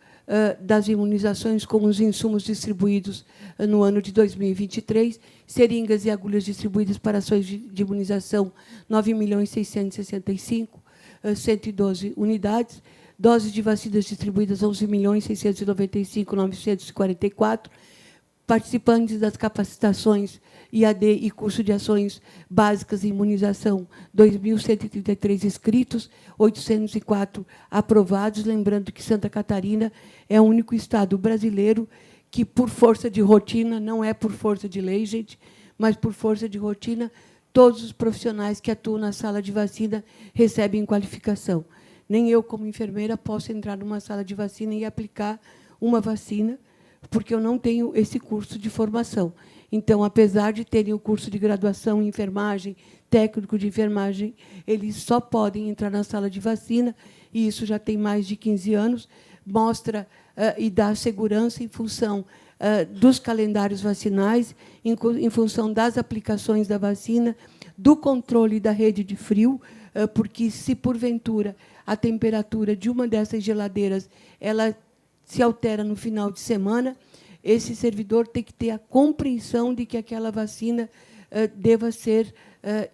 das imunizações com os insumos distribuídos no ano de 2023, seringas e agulhas distribuídas para ações de imunização, 9.665.000, 112 unidades, doses de vacinas distribuídas, 11.695.944, participantes das capacitações IAD e curso de ações básicas em imunização, 2.133 inscritos, 804 aprovados. Lembrando que Santa Catarina é o único estado brasileiro que, por força de rotina, não é por força de lei, gente, mas por força de rotina, todos os profissionais que atuam na sala de vacina recebem qualificação. Nem eu, como enfermeira, posso entrar numa sala de vacina e aplicar uma vacina, porque eu não tenho esse curso de formação. Então, apesar de terem o curso de graduação em enfermagem, técnico de enfermagem, eles só podem entrar na sala de vacina, e isso já tem mais de 15 anos, mostra e dá segurança em função dos calendários vacinais, em função das aplicações da vacina, do controle da rede de frio, porque, se, porventura, a temperatura de uma dessas geladeiras ela se altera no final de semana, esse servidor tem que ter a compreensão de que aquela vacina deva ser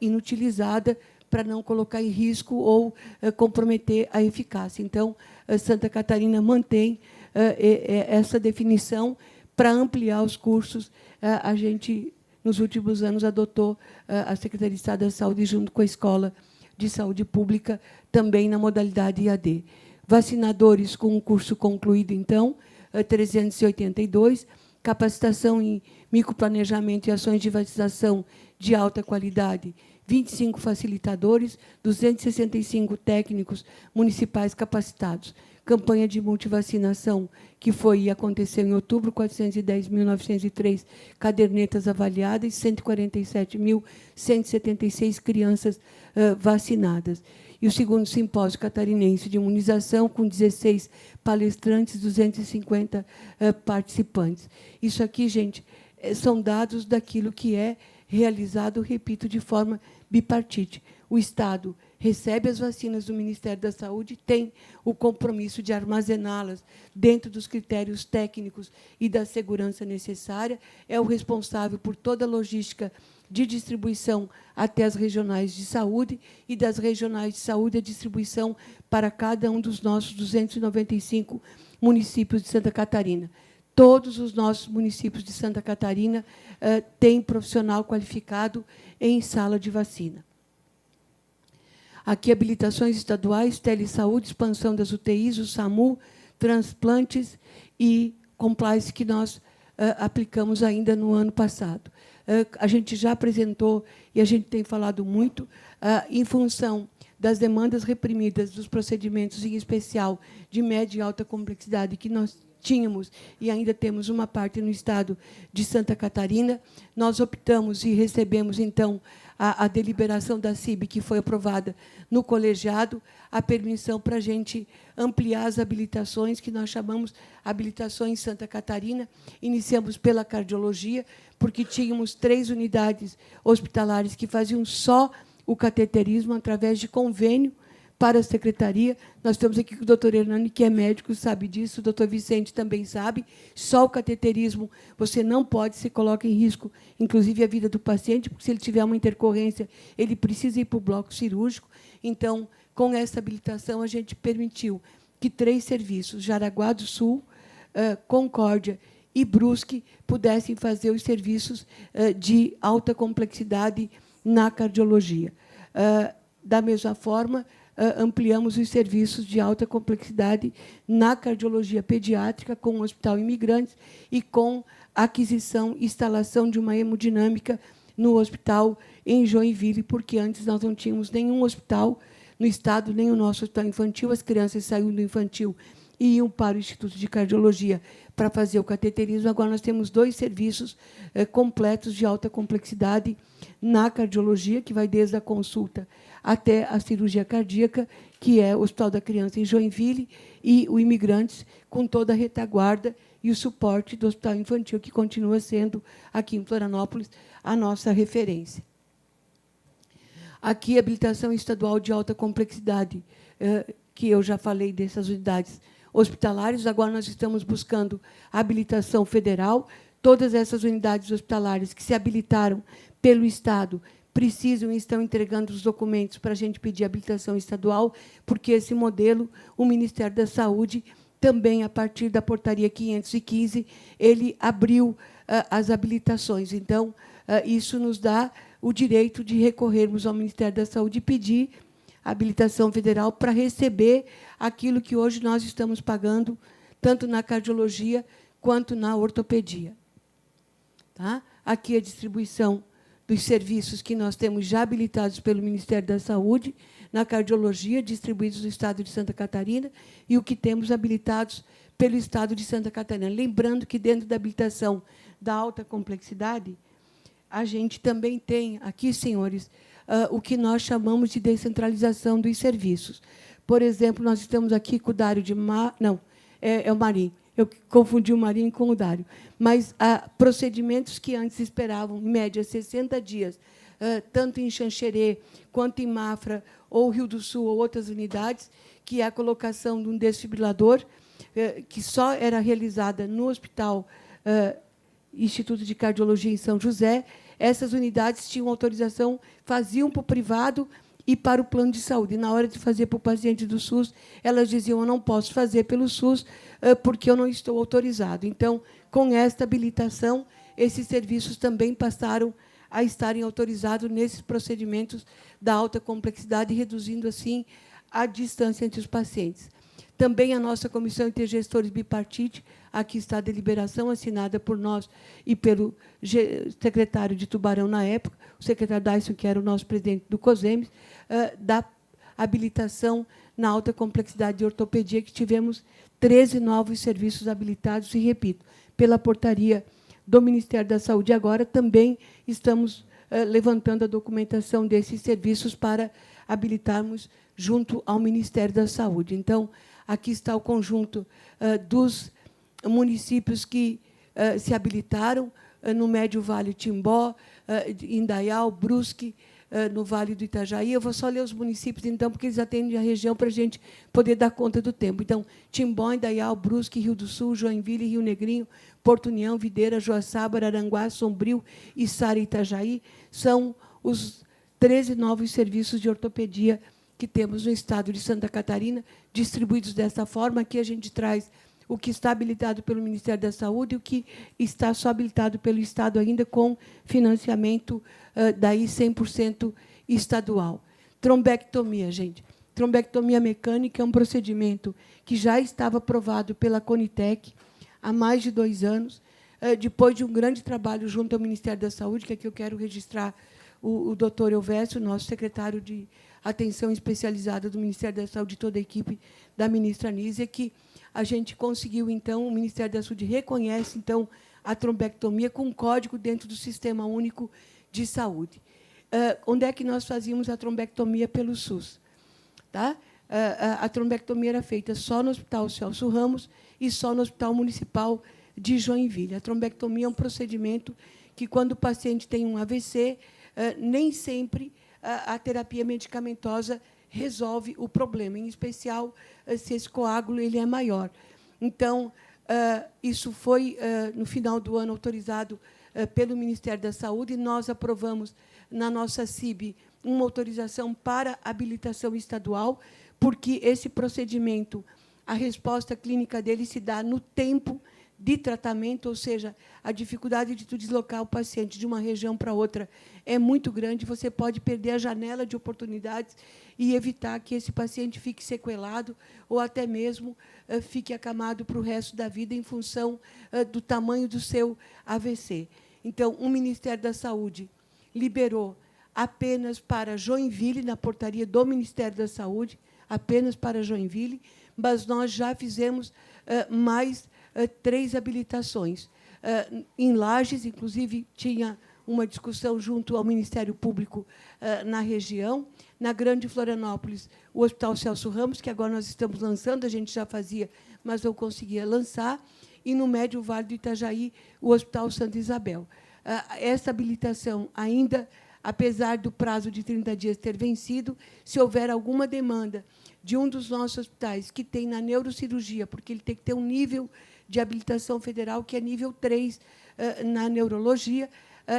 inutilizada para não colocar em risco ou comprometer a eficácia. Então, Santa Catarina mantém essa definição. Para ampliar os cursos, a gente, nos últimos anos, adotou a Secretaria de Estado da Saúde, junto com a Escola de Saúde Pública, também na modalidade IAD. Vacinadores com o curso concluído, então, 382, capacitação em microplanejamento e ações de vacinação de alta qualidade, 25 facilitadores, 265 técnicos municipais capacitados. Campanha de multivacinação, que foi e aconteceu em outubro, 410.903 cadernetas avaliadas, 147.176 crianças vacinadas. E o segundo simpósio catarinense de imunização, com 16 palestrantes, 250 participantes. Isso aqui, gente, são dados daquilo que é realizado, repito, de forma bipartite. O Estado recebe as vacinas do Ministério da Saúde, tem o compromisso de armazená-las dentro dos critérios técnicos e da segurança necessária, é o responsável por toda a logística de distribuição até as regionais de saúde, e das regionais de saúde a distribuição para cada um dos nossos 295 municípios de Santa Catarina. Todos os nossos municípios de Santa Catarina têm profissional qualificado em sala de vacina. Aqui, habilitações estaduais, telesaúde, expansão das UTIs, o SAMU, transplantes e compliance, que nós aplicamos ainda no ano passado. A gente já apresentou, e a gente tem falado muito, em função das demandas reprimidas dos procedimentos, em especial de média e alta complexidade, que nós tínhamos e ainda temos uma parte no estado de Santa Catarina, nós optamos e recebemos, então, a deliberação da CIB, que foi aprovada no colegiado, a permissão para a gente ampliar as habilitações, que nós chamamos habilitações Santa Catarina. Iniciamos pela cardiologia, porque tínhamos 3 unidades hospitalares que faziam só o cateterismo através de convênio para a secretaria. Nós estamos aqui com o doutor Hernani, que é médico, sabe disso, o doutor Vicente também sabe. Só o cateterismo você não pode, se coloca em risco, inclusive, a vida do paciente, porque, se ele tiver uma intercorrência, ele precisa ir para o bloco cirúrgico. Então, com essa habilitação, a gente permitiu que 3 serviços, Jaraguá do Sul, Concórdia e Brusque, pudessem fazer os serviços de alta complexidade na cardiologia. Da mesma forma, ampliamos os serviços de alta complexidade na cardiologia pediátrica, com o Hospital Imigrantes e com a aquisição e instalação de uma hemodinâmica no hospital em Joinville, porque antes nós não tínhamos nenhum hospital no estado, nem o nosso hospital infantil. As crianças saíam do infantil e iam para o Instituto de Cardiologia para fazer o cateterismo. Agora nós temos 2 serviços completos de alta complexidade na cardiologia, que vai desde a consulta até a cirurgia cardíaca, que é o Hospital da Criança em Joinville, e o Imigrantes, com toda a retaguarda e o suporte do Hospital Infantil, que continua sendo, aqui em Florianópolis, a nossa referência. Aqui, habilitação estadual de alta complexidade, que eu já falei dessas unidades hospitalares. Agora nós estamos buscando a habilitação federal. Todas essas unidades hospitalares que se habilitaram pelo Estado precisam e estão entregando os documentos para a gente pedir habilitação estadual, porque esse modelo, o Ministério da Saúde, também, a partir da portaria 515, ele abriu as habilitações. Então, isso nos dá o direito de recorrermos ao Ministério da Saúde e pedir habilitação federal para receber aquilo que hoje nós estamos pagando, tanto na cardiologia quanto na ortopedia. Tá? Aqui a distribuição dos serviços que nós temos já habilitados pelo Ministério da Saúde, na cardiologia, distribuídos no Estado de Santa Catarina, e o que temos habilitados pelo Estado de Santa Catarina. Lembrando que, dentro da habilitação da alta complexidade, a gente também tem aqui, senhores, o que nós chamamos de descentralização dos serviços. Por exemplo, nós estamos aqui com o Dário de... Não, é o Marim. Eu confundi o Marim com o Dário. Mas procedimentos que antes esperavam, em média, 60 dias, tanto em Xanxerê quanto em Mafra, ou Rio do Sul, ou outras unidades, que é a colocação de um desfibrilador, que só era realizada no Hospital Instituto de Cardiologia em São José. Essas unidades tinham autorização, faziam para o privado e para o plano de saúde. E, na hora de fazer para o paciente do SUS, elas diziam: eu não posso fazer pelo SUS porque eu não estou autorizado. Então, com esta habilitação, esses serviços também passaram a estarem autorizados nesses procedimentos da alta complexidade, reduzindo, assim, a distância entre os pacientes. Também a nossa Comissão Intergestores Bipartite, aqui está a deliberação assinada por nós e pelo secretário de Tubarão na época, o secretário Dyson, que era o nosso presidente do COSEMES, da habilitação na alta complexidade de ortopedia, que tivemos 13 novos serviços habilitados, e, repito, pela portaria do Ministério da Saúde. Agora também estamos levantando a documentação desses serviços para habilitarmos junto ao Ministério da Saúde. Então, aqui está o conjunto dos municípios que se habilitaram: no Médio Vale, Timbó, Indaial, Brusque, no Vale do Itajaí. Eu vou só ler os municípios, então, porque eles atendem a região para a gente poder dar conta do tempo. Então, Timbó, Indaial, Brusque, Rio do Sul, Joinville, Rio Negrinho, Porto União, Videira, Joaçaba, Araranguá, Sombrio, Içara e Itajaí são os 13 novos serviços de ortopedia que temos no Estado de Santa Catarina, distribuídos dessa forma. Aqui a gente traz o que está habilitado pelo Ministério da Saúde e o que está só habilitado pelo Estado, ainda com financiamento daí 100% estadual. Trombectomia, gente. Trombectomia mecânica é um procedimento que já estava aprovado pela Conitec há mais de 2 anos, depois de um grande trabalho junto ao Ministério da Saúde, que aqui eu quero registrar o doutor Elvésio, nosso secretário de Atenção Especializada do Ministério da Saúde, toda a equipe da ministra Anísia, que a gente conseguiu, então, o Ministério da Saúde reconhece, então, a trombectomia com um código dentro do Sistema Único de Saúde. Onde é que nós fazíamos a trombectomia pelo SUS? Tá? A trombectomia era feita só no Hospital Celso Ramos e só no Hospital Municipal de Joinville. A trombectomia é um procedimento que, quando o paciente tem um AVC, nem sempre a terapia medicamentosa resolve o problema, em especial se esse coágulo ele é maior. Então, isso foi, no final do ano, autorizado pelo Ministério da Saúde, e nós aprovamos, na nossa CIB, uma autorização para habilitação estadual, porque esse procedimento, a resposta clínica dele se dá no tempo de tratamento, ou seja, a dificuldade de tu deslocar o paciente de uma região para outra é muito grande, você pode perder a janela de oportunidades e evitar que esse paciente fique sequelado ou até mesmo fique acamado para o resto da vida em função do tamanho do seu AVC. Então, o Ministério da Saúde liberou apenas para Joinville, na portaria do Ministério da Saúde, apenas para Joinville, mas nós já fizemos mais 3 habilitações. Em Lages, inclusive, tinha uma discussão junto ao Ministério Público na região. Na Grande Florianópolis, o Hospital Celso Ramos, que agora nós estamos lançando, a gente já fazia, mas não conseguia lançar, e no Médio Vale do Itajaí, o Hospital Santa Isabel. Essa habilitação ainda apesar do prazo de 30 dias ter vencido, se houver alguma demanda de um dos nossos hospitais que tem na neurocirurgia, porque ele tem que ter um nível de habilitação federal, que é nível 3 na neurologia,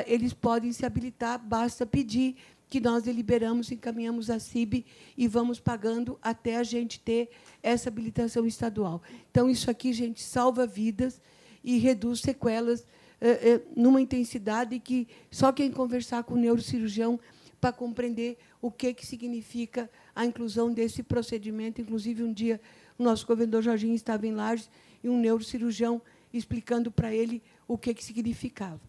eles podem se habilitar, basta pedir, que nós deliberamos, encaminhamos a CIB e vamos pagando até a gente ter essa habilitação estadual. Então, isso aqui, gente, salva vidas e reduz sequelas numa intensidade que só quem conversar com o neurocirurgião para compreender o que significa a inclusão desse procedimento. Inclusive, um dia, o nosso governador Jorginho estava em Lages e um neurocirurgião explicando para ele o que significava.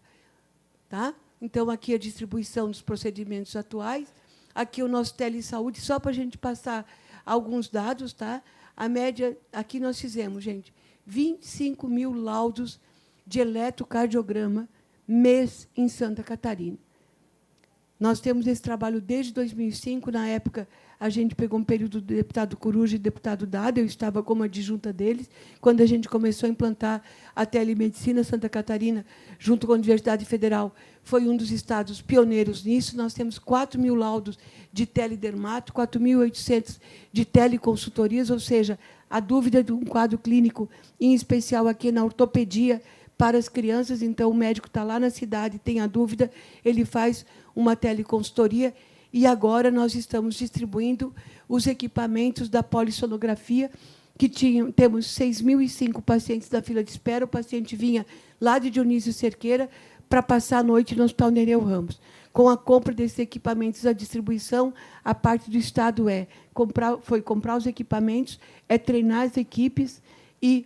Tá? Então, aqui a distribuição dos procedimentos atuais. Aqui o nosso telesaúde, só para a gente passar alguns dados. Tá? A média, aqui nós fizemos, gente, 25 mil laudos de eletrocardiograma mês em Santa Catarina. Nós temos esse trabalho desde 2005. Na época, a gente pegou um período do deputado Coruja e do deputado Dada, eu estava como adjunta deles, quando a gente começou a implantar a telemedicina. Santa Catarina, junto com a Universidade Federal, foi um dos estados pioneiros nisso. Nós temos 4 mil laudos de teledermato, 4.800 de teleconsultorias, ou seja, a dúvida de um quadro clínico, em especial aqui na ortopedia, para as crianças. Então, o médico está lá na cidade, tem a dúvida, ele faz uma teleconsultoria. E agora nós estamos distribuindo os equipamentos da polissonografia, que temos 6.005 pacientes da fila de espera. O paciente vinha lá de Dionísio Cerqueira para passar a noite no Hospital Nereu Ramos. Com a compra desses equipamentos, a distribuição, a parte do Estado foi comprar os equipamentos, treinar as equipes e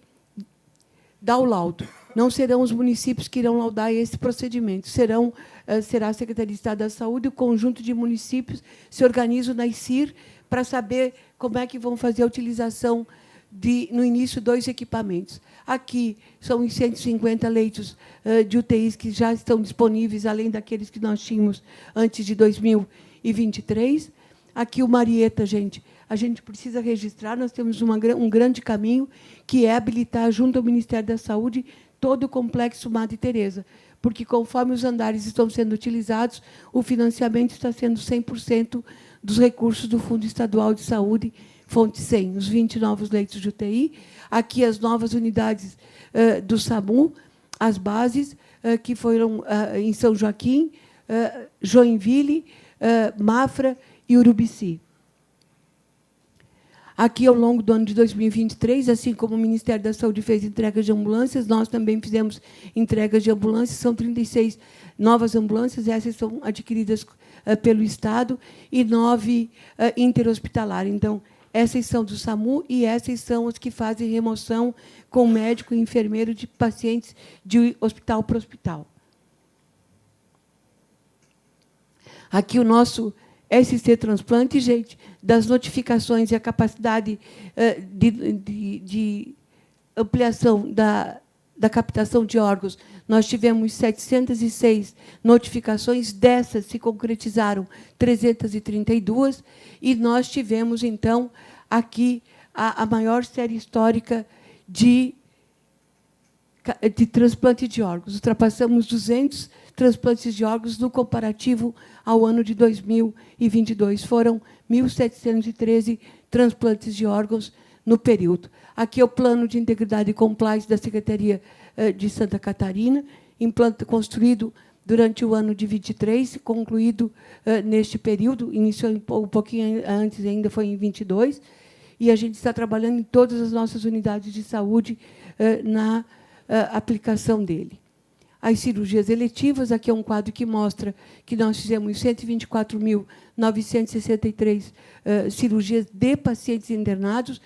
dar o laudo. Não serão os municípios que irão laudar esse procedimento, será a Secretaria de Estado da Saúde, o conjunto de municípios se organizam na ICIR para saber como é que vão fazer a utilização no início, 2 equipamentos. Aqui são os 150 leitos de UTIs que já estão disponíveis, além daqueles que nós tínhamos antes de 2023. Aqui o Marieta, gente, a gente precisa registrar, nós temos um grande caminho, que é habilitar, junto ao Ministério da Saúde, todo o complexo Madre Teresa, porque, conforme os andares estão sendo utilizados, o financiamento está sendo 100% dos recursos do Fundo Estadual de Saúde, fonte 100, os 20 novos leitos de UTI. Aqui, as novas unidades do SAMU, as bases, que foram em São Joaquim, Joinville, Mafra e Urubici. Aqui, ao longo do ano de 2023, assim como o Ministério da Saúde fez entregas de ambulâncias, nós também fizemos entregas de ambulâncias. São 36 novas ambulâncias, essas são adquiridas pelo Estado, e 9 interhospitalares. Então, essas são do SAMU e essas são as que fazem remoção com médico e enfermeiro de pacientes de hospital para hospital. Aqui o nosso SC Transplante, gente, das notificações e a capacidade de ampliação da captação de órgãos, nós tivemos 706 notificações, dessas se concretizaram 332, e nós tivemos, então, aqui a maior série histórica de transplante de órgãos. Ultrapassamos 200 transplantes de órgãos no comparativo ao ano de 2022. Foram 1.713 transplantes de órgãos no período. Aqui é o Plano de Integridade e Compliance da Secretaria de Santa Catarina, construído durante o ano de 23, concluído neste período, iniciou um pouquinho antes, ainda foi em 22, e a gente está trabalhando em todas as nossas unidades de saúde na aplicação dele. As cirurgias eletivas, aqui é um quadro que mostra que nós fizemos 124.963 cirurgias de pacientes internados.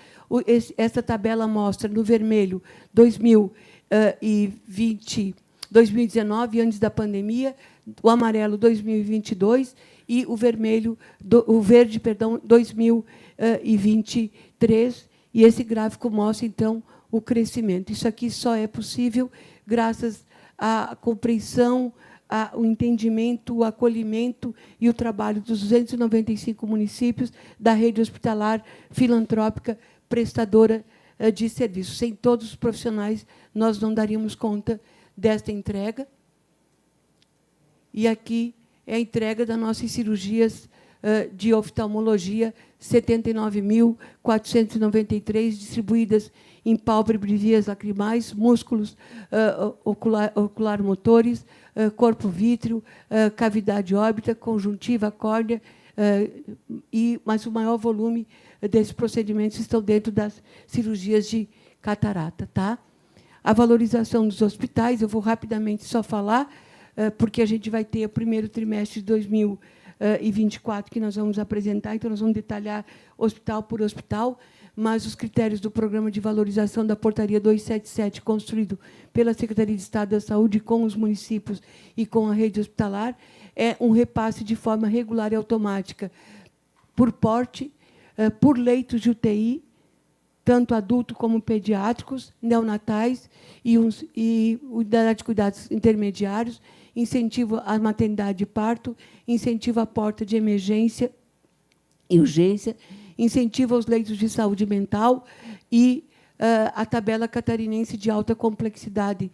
Essa tabela mostra, no vermelho, 2019, antes da pandemia, o amarelo, 2022, e o verde, 2023. E esse gráfico mostra, então, o crescimento. Isso aqui só é possível graças à compreensão, ao entendimento, o acolhimento e o trabalho dos 295 municípios da rede hospitalar filantrópica prestadora de serviços. Sem todos os profissionais, nós não daríamos conta desta entrega. E aqui é a entrega das nossas cirurgias de oftalmologia, 79.493, distribuídas em pálpebra e vias lacrimais, músculos ocular-motores, corpo vítreo, cavidade órbita, conjuntiva, córnea, mas o maior volume desses procedimentos estão dentro das cirurgias de catarata. Tá? A valorização dos hospitais, eu vou rapidamente só falar, porque a gente vai ter o primeiro trimestre de 2024 que nós vamos apresentar, então nós vamos detalhar hospital por hospital, mas os critérios do Programa de Valorização da Portaria 277, construído pela Secretaria de Estado da Saúde com os municípios e com a rede hospitalar, é um repasse de forma regular e automática por porte, por leitos de UTI, tanto adulto como pediátricos, neonatais e unidade de cuidados intermediários, incentivo à maternidade e parto, incentivo à porta de emergência e urgência, incentivo aos leitos de saúde mental e a tabela catarinense de alta complexidade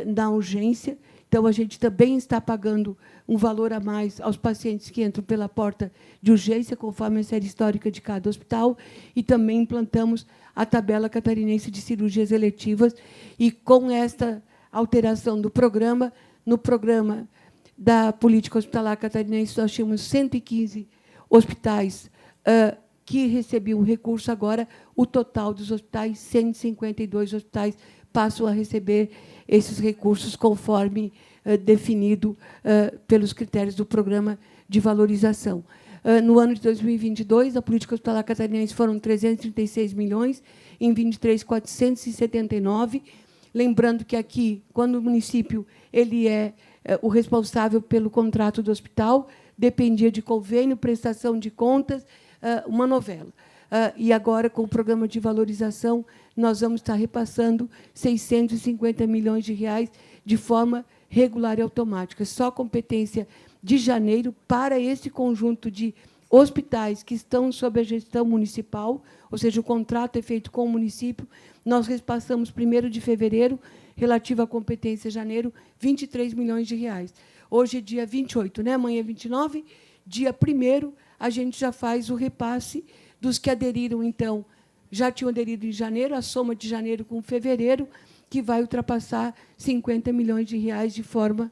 na urgência. Então, a gente também está pagando um valor a mais aos pacientes que entram pela porta de urgência, conforme a série histórica de cada hospital, e também implantamos a tabela catarinense de cirurgias eletivas. E, com esta alteração do programa, no programa da política hospitalar catarinense, nós tínhamos 115 hospitais que recebiam recurso. Agora, o total dos hospitais, 152 hospitais, passam a receber esses recursos conforme definido pelos critérios do Programa de Valorização. No ano de 2022, a política hospitalar catarinense foram 336 milhões, em 23, 479. Lembrando que aqui, quando o município ele é o responsável pelo contrato do hospital, dependia de convênio, prestação de contas, uma novela. E agora, com o Programa de Valorização, nós vamos estar repassando 650 milhões de reais de forma regular e automática. Só competência de janeiro para esse conjunto de hospitais que estão sob a gestão municipal, ou seja, o contrato é feito com o município. Nós repassamos 1º de fevereiro, relativo à competência janeiro, 23 milhões de reais. Hoje é dia 28, né? Amanhã é 29, dia 1º, a gente já faz o repasse dos que aderiram, então, já tinham aderido em janeiro, a soma de janeiro com fevereiro, que vai ultrapassar 50 milhões de reais de forma...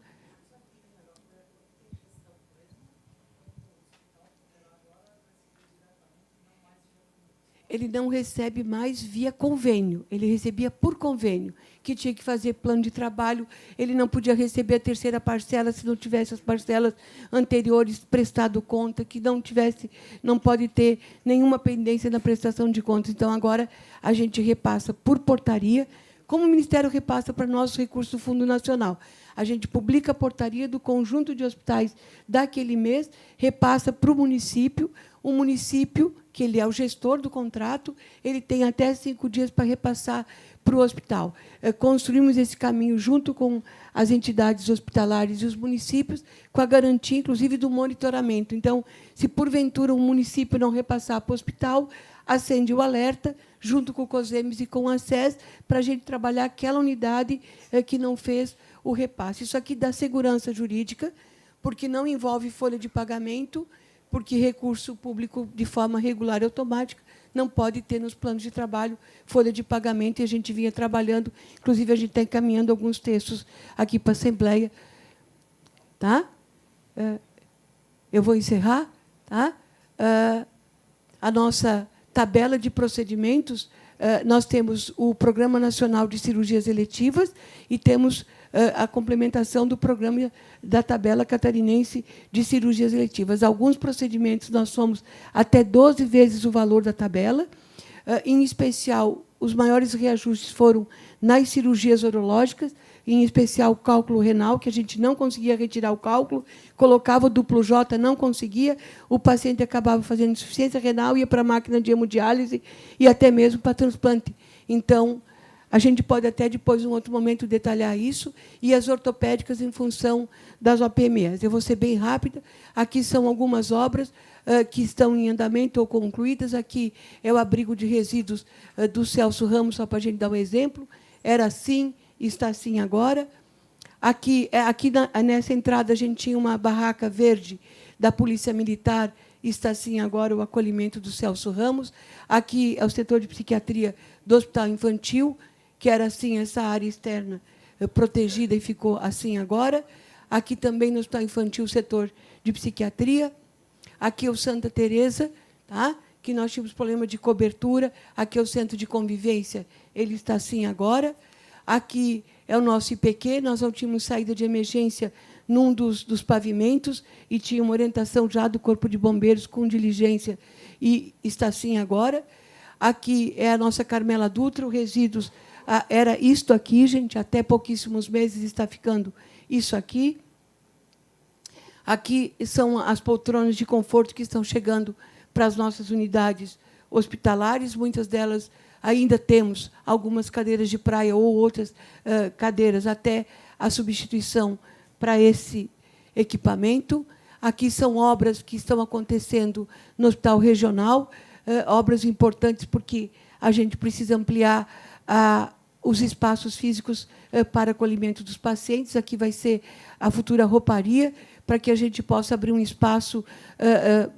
Ele não recebe mais via convênio, ele recebia por convênio, que tinha que fazer plano de trabalho, ele não podia receber a terceira parcela se não tivesse as parcelas anteriores prestado conta, que não pode ter nenhuma pendência na prestação de contas. Então, agora, a gente repassa por portaria, como o Ministério repassa para nós os recursos do Fundo Nacional. A gente publica a portaria do conjunto de hospitais daquele mês, repassa para o município, que ele é o gestor do contrato, ele tem até 5 dias para repassar para o hospital. Construímos esse caminho junto com as entidades hospitalares e os municípios, com a garantia, inclusive, do monitoramento. Então, se, porventura, um município não repassar para o hospital, acende o alerta, junto com o COSEMES e com a SES, para a gente trabalhar aquela unidade que não fez o repasse. Isso aqui dá segurança jurídica, porque não envolve folha de pagamento, porque recurso público, de forma regular e automática, não pode ter nos planos de trabalho folha de pagamento, e a gente vinha trabalhando, inclusive, a gente está encaminhando alguns textos aqui para a Assembleia. Tá? Eu vou encerrar. Tá? A nossa tabela de procedimentos, nós temos o Programa Nacional de Cirurgias Eletivas e temos a complementação do programa da tabela catarinense de cirurgias eletivas. Alguns procedimentos nós somos até 12 vezes o valor da tabela. Em especial, os maiores reajustes foram nas cirurgias urológicas, em especial o cálculo renal, que a gente não conseguia retirar o cálculo, colocava o duplo J, não conseguia, o paciente acabava fazendo insuficiência renal, ia para a máquina de hemodiálise e até mesmo para transplante. Então, a gente pode até depois, em um outro momento, detalhar isso, e as ortopédicas em função das OPMEs. Eu vou ser bem rápida. Aqui são algumas obras que estão em andamento ou concluídas. Aqui é o abrigo de resíduos do Celso Ramos, só para a gente dar um exemplo. Era assim, está assim agora. Aqui nessa entrada, a gente tinha uma barraca verde da Polícia Militar, está assim agora o acolhimento do Celso Ramos. Aqui é o setor de psiquiatria do Hospital Infantil, que era assim essa área externa protegida e ficou assim agora. Aqui também no Hospital Infantil o setor de psiquiatria. Aqui é o Santa Teresa, tá? Que nós tínhamos problema de cobertura. Aqui é o centro de convivência, ele está assim agora. Aqui é o nosso IPQ, nós não tínhamos saída de emergência num dos pavimentos e tinha uma orientação já do Corpo de Bombeiros com diligência, e está assim agora. Aqui é a nossa Carmela Dutra, o resíduos era isto aqui, gente, até pouquíssimos meses está ficando isso aqui. Aqui são as poltronas de conforto que estão chegando para as nossas unidades hospitalares, muitas delas ainda temos algumas cadeiras de praia ou outras cadeiras até a substituição para esse equipamento. Aqui são obras que estão acontecendo no Hospital Regional, obras importantes porque a gente precisa ampliar os espaços físicos para acolhimento dos pacientes. Aqui vai ser a futura rouparia, para que a gente possa abrir um espaço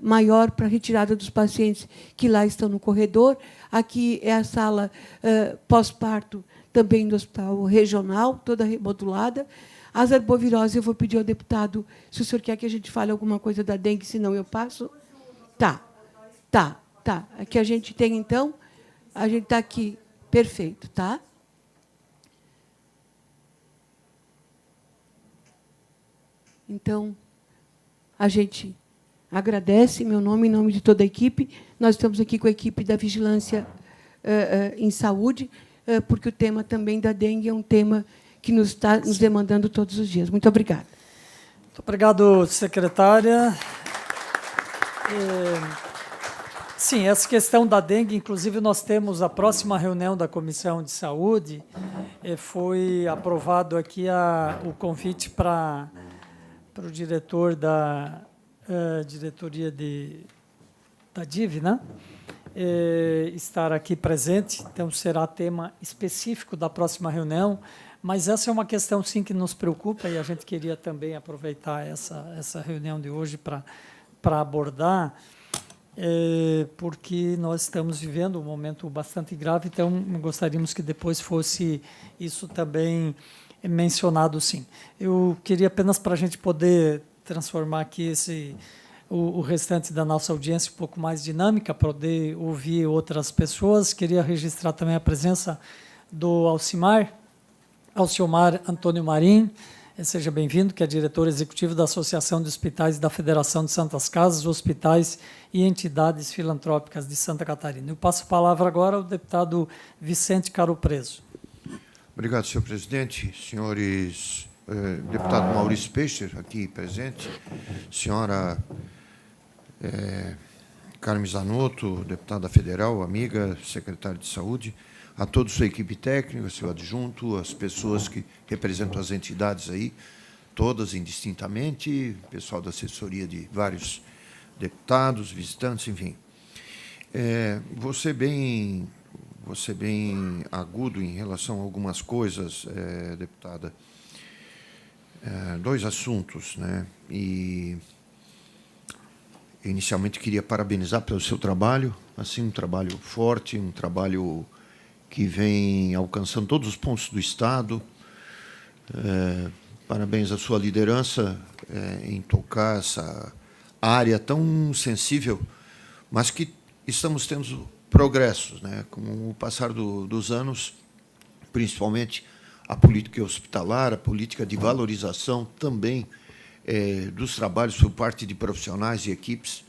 maior para a retirada dos pacientes que lá estão no corredor. Aqui é a sala pós-parto, também do Hospital Regional, toda remodulada. As arboviroses, eu vou pedir ao deputado, se o senhor quer que a gente fale alguma coisa da dengue, senão eu passo. Tá. Aqui a gente tem, então, a gente está aqui, perfeito, tá? Então, a gente agradece, meu nome, em nome de toda a equipe. Nós estamos aqui com a equipe da Vigilância em Saúde, porque o tema também da dengue é um tema que nos está nos demandando todos os dias. Muito obrigada. Muito obrigado, secretária. Sim, essa questão da dengue, inclusive, nós temos a próxima reunião da Comissão de Saúde, foi aprovado aqui o convite para o diretor da diretoria da DIV, né? Estar aqui presente, então será tema específico da próxima reunião, mas essa é uma questão, sim, que nos preocupa, e a gente queria também aproveitar essa reunião de hoje para abordar, porque nós estamos vivendo um momento bastante grave, então gostaríamos que depois fosse isso também mencionado, sim. Eu queria apenas, para a gente poder transformar aqui o restante da nossa audiência um pouco mais dinâmica, poder ouvir outras pessoas, queria registrar também a presença do Alcimar Antônio Marim, seja bem-vindo, que é diretor executivo da Associação de Hospitais da Federação de Santas Casas, Hospitais e Entidades Filantrópicas de Santa Catarina. Eu passo a palavra agora ao deputado Vicente Caro Preso. Obrigado, senhor presidente. Senhores, deputado Maurício Peixer, aqui presente, senhora Carmen Zanotto, deputada federal, amiga, secretária de Saúde, a toda a sua equipe técnica, seu adjunto, as pessoas que representam as entidades aí, todas indistintamente, pessoal da assessoria de vários deputados, visitantes, enfim. Vou ser bem agudo em relação a algumas coisas, deputada. Dois assuntos, né? E inicialmente queria parabenizar pelo seu trabalho, assim, um trabalho forte, um trabalho que vem alcançando todos os pontos do Estado. Parabéns à sua liderança em tocar essa área tão sensível, mas que estamos tendo progressos, né? Com o passar dos anos, principalmente a política hospitalar, a política de valorização também dos trabalhos por parte de profissionais e equipes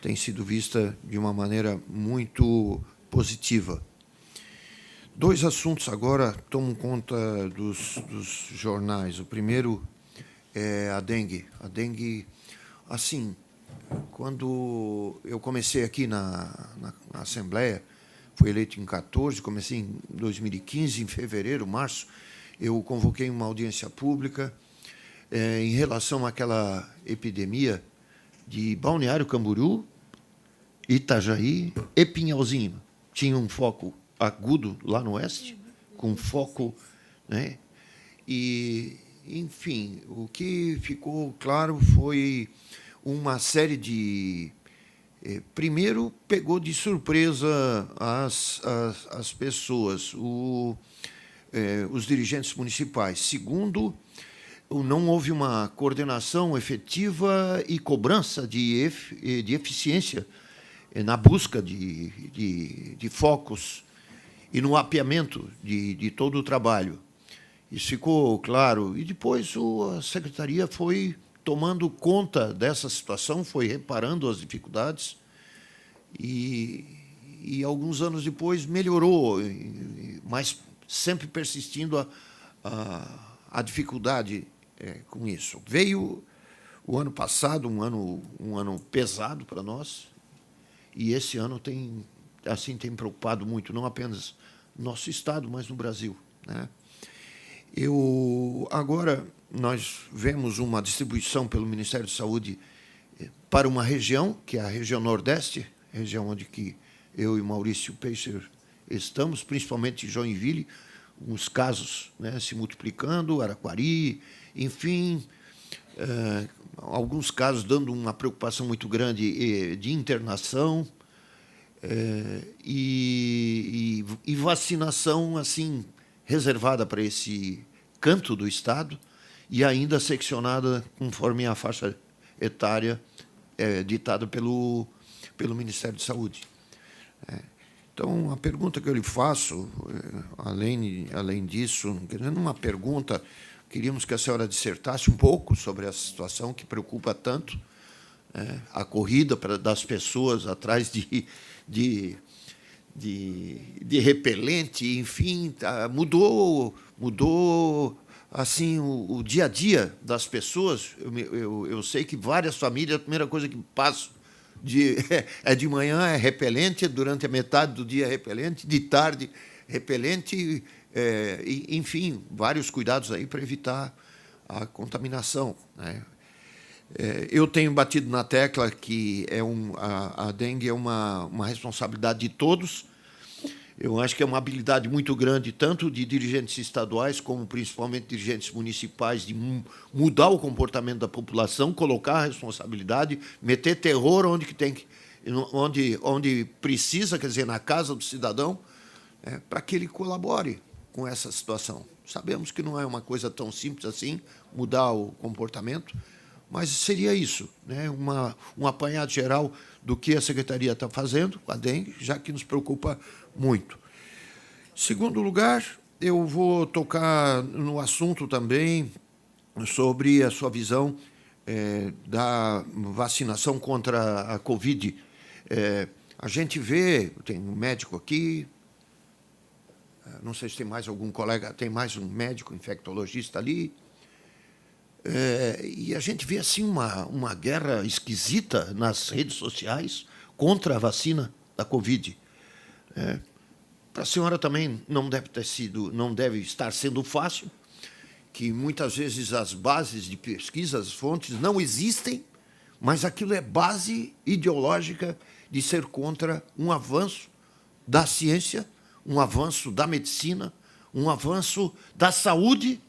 tem sido vista de uma maneira muito positiva. Dois assuntos agora tomam conta dos jornais. O primeiro é a dengue. A dengue, assim, quando eu comecei aqui na Assembleia, fui eleito em 14, comecei em 2015, em fevereiro, março, eu convoquei uma audiência pública em relação àquela epidemia de Balneário Camboriú, Itajaí e Pinhalzinho. Tinha um foco agudo lá no oeste, com foco, né? E enfim, o que ficou claro foi uma série de... Primeiro, pegou de surpresa as pessoas, os dirigentes municipais. Segundo, não houve uma coordenação efetiva e cobrança de eficiência na busca de focos e no mapeamento de todo o trabalho. Isso ficou claro. E depois a Secretaria foi tomando conta dessa situação, foi reparando as dificuldades e alguns anos depois melhorou, mas sempre persistindo a dificuldade com isso. Veio o ano passado, um ano pesado para nós, e esse ano tem preocupado muito, não apenas no nosso estado, mas no Brasil, né? Agora, nós vemos uma distribuição pelo Ministério da Saúde para uma região, que é a região Nordeste, região onde que eu e Maurício Peixer estamos, principalmente em Joinville, os casos, né, se multiplicando, Araquari, enfim, alguns casos dando uma preocupação muito grande de internação e vacinação assim reservada para esse canto do estado e ainda seccionada conforme a faixa etária ditada pelo Ministério da Saúde. Então, a pergunta que eu lhe faço, além disso, não uma pergunta, queríamos que a senhora dissertasse um pouco sobre essa situação que preocupa tanto, a corrida das pessoas atrás de repelente, enfim, mudou assim o dia a dia das pessoas. Eu sei que várias famílias, a primeira coisa que passam de manhã é repelente, durante a metade do dia é repelente, de tarde repelente, enfim, vários cuidados aí para evitar a contaminação, né? Eu tenho batido na tecla que a dengue é uma responsabilidade de todos. Eu acho que é uma habilidade muito grande, tanto de dirigentes estaduais, como principalmente dirigentes municipais, de mudar o comportamento da população, colocar a responsabilidade, meter terror onde precisa, quer dizer, na casa do cidadão, para que ele colabore com essa situação. Sabemos que não é uma coisa tão simples assim, mudar o comportamento, mas seria isso, né? Um apanhado geral do que a Secretaria está fazendo com a dengue, já que nos preocupa muito. Segundo lugar, eu vou tocar no assunto também sobre a sua visão da vacinação contra a Covid. A gente vê, tem um médico aqui, não sei se tem mais algum colega, tem mais um médico infectologista ali, e a gente vê assim uma guerra esquisita nas redes sociais contra a vacina da Covid. Para a senhora também não deve estar sendo fácil, que muitas vezes as bases de pesquisa, as fontes não existem, mas aquilo é base ideológica de ser contra um avanço da ciência, um avanço da medicina, um avanço da saúde,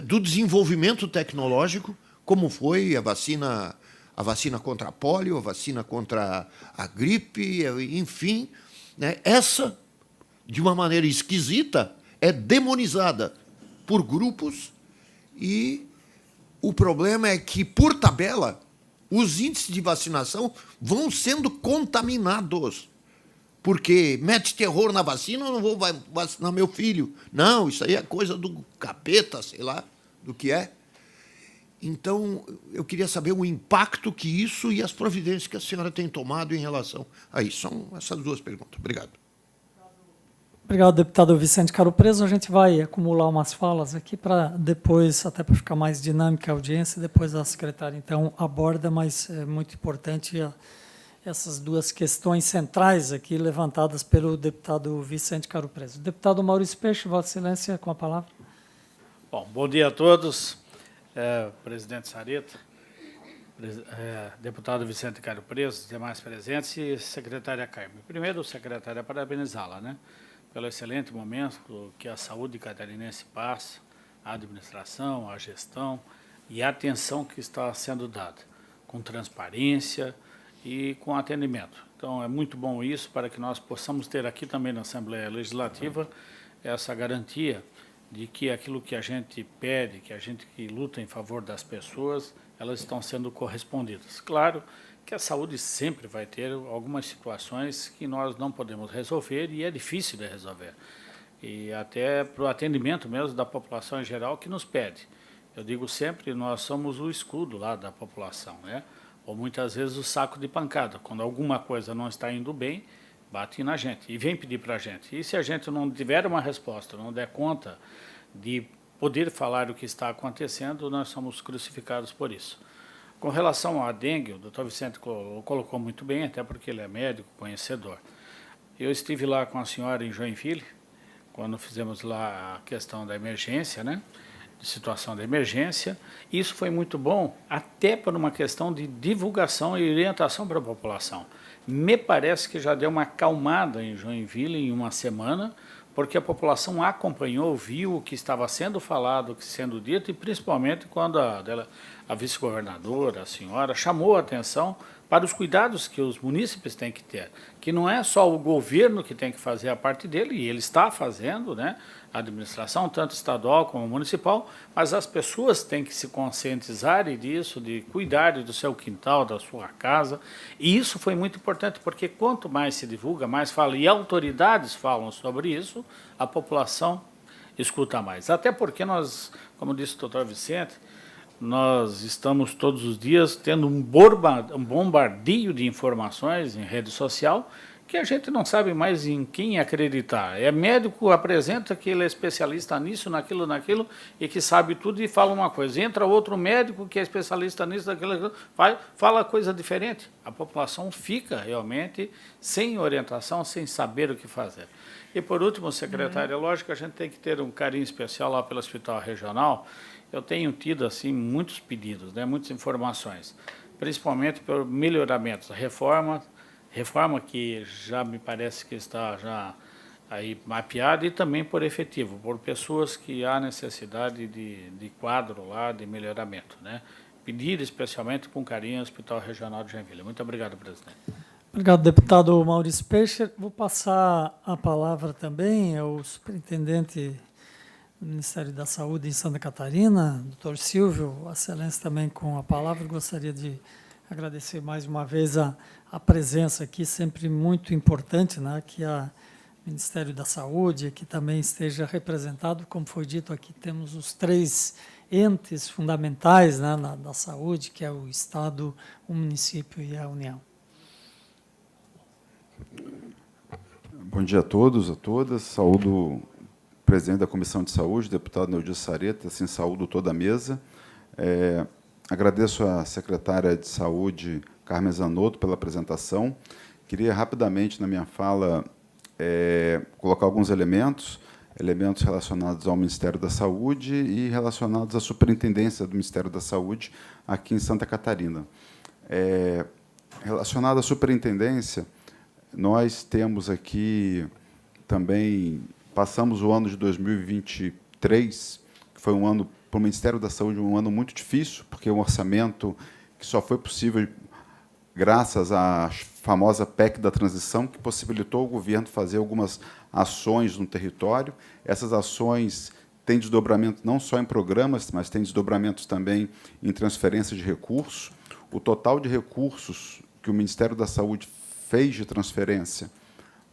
do desenvolvimento tecnológico, como foi a vacina contra a polio, a vacina contra a gripe, enfim, né? Essa, de uma maneira esquisita, é demonizada por grupos e o problema é que, por tabela, os índices de vacinação vão sendo contaminados. Porque mete terror na vacina, eu não vou vacinar meu filho. Não, isso aí é coisa do capeta, sei lá, do que é. Então, eu queria saber o impacto que isso e as providências que a senhora tem tomado em relação a isso. São essas duas perguntas. Obrigado. Obrigado, deputado Vicente Caro Preso. A gente vai acumular umas falas aqui para depois, até para ficar mais dinâmica a audiência, depois a secretária, então, aborda, mas é muito importante essas duas questões centrais aqui levantadas pelo deputado Vicente Caro Preso. Deputado Maurício Peixe, Vossa Excelência, com a palavra. Bom dia a todos, presidente Sarita, deputado Vicente Caro Preso, demais presentes e secretária Carmen. Primeiro, secretária, parabenizá-la, né, pelo excelente momento que a saúde catarinense passa, à administração, à gestão e à atenção que está sendo dada, com transparência e com atendimento. Então, é muito bom isso para que nós possamos ter aqui também na Assembleia Legislativa essa garantia de que aquilo que a gente pede, que a gente que luta em favor das pessoas, elas estão sendo correspondidas. Claro que a saúde sempre vai ter algumas situações que nós não podemos resolver e é difícil de resolver. E até para o atendimento mesmo da população em geral que nos pede. Eu digo sempre, nós somos o escudo lá da população, né? Ou muitas vezes o saco de pancada. Quando alguma coisa não está indo bem, bate na gente e vem pedir para a gente. E se a gente não tiver uma resposta, não der conta de poder falar o que está acontecendo, nós somos crucificados por isso. Com relação à dengue, o doutor Vicente colocou muito bem, até porque ele é médico, conhecedor. Eu estive lá com a senhora em Joinville, quando fizemos lá a questão da emergência, né? De situação de emergência. Isso foi muito bom, até por uma questão de divulgação e orientação para a população. Me parece que já deu uma acalmada em Joinville em uma semana, porque a população acompanhou, viu o que estava sendo falado, o que sendo dito, e principalmente quando a vice-governadora, a senhora, chamou a atenção para os cuidados que os munícipes têm que ter, que não é só o governo que tem que fazer a parte dele, e ele está fazendo, né, a administração, tanto estadual como municipal, mas as pessoas têm que se conscientizar disso, de cuidar do seu quintal, da sua casa, e isso foi muito importante, porque quanto mais se divulga, mais fala, e autoridades falam sobre isso, a população escuta mais. Até porque nós, como disse o doutor Vicente, nós estamos todos os dias tendo um bombardeio de informações em rede social que a gente não sabe mais em quem acreditar. É médico, apresenta que ele é especialista nisso, naquilo, e que sabe tudo e fala uma coisa. Entra outro médico que é especialista nisso, naquilo, fala coisa diferente. A população fica realmente sem orientação, sem saber o que fazer. E por último, secretária, é lógico que a gente tem que ter um carinho especial lá pelo Hospital Regional. Eu tenho tido assim muitos pedidos, né, muitas informações, principalmente por melhoramentos, reforma que já me parece que está já aí mapeada, e também por efetivo, por pessoas que há necessidade de quadro lá, de melhoramento, né? Pedir especialmente com carinho ao Hospital Regional de Joinville. Muito obrigado, presidente. Obrigado, deputado Maurício Peixe. Vou passar a palavra também ao superintendente do Ministério da Saúde em Santa Catarina, doutor Silvio, excelência também com a palavra. Gostaria de agradecer mais uma vez a presença aqui, sempre muito importante, né, que o Ministério da Saúde aqui também esteja representado. Como foi dito aqui, temos os 3 entes fundamentais, né, da saúde, que é o Estado, o município e a União. Bom dia a todos, a todas. Saúdo o presidente da Comissão de Saúde, deputado Neudi Sareta, assim saúdo toda a mesa. Agradeço à secretária de Saúde, Carmen Zanotto, pela apresentação. Queria rapidamente, na minha fala, colocar alguns elementos relacionados ao Ministério da Saúde e relacionados à superintendência do Ministério da Saúde aqui em Santa Catarina. Relacionado à superintendência, nós temos aqui também, passamos o ano de 2023, que foi um ano, para o Ministério da Saúde, um ano muito difícil, porque um orçamento que só foi possível graças à famosa PEC da transição, que possibilitou ao governo fazer algumas ações no território. Essas ações têm desdobramento não só em programas, mas têm desdobramentos também em transferência de recursos. O total de recursos que o Ministério da Saúde fez de transferência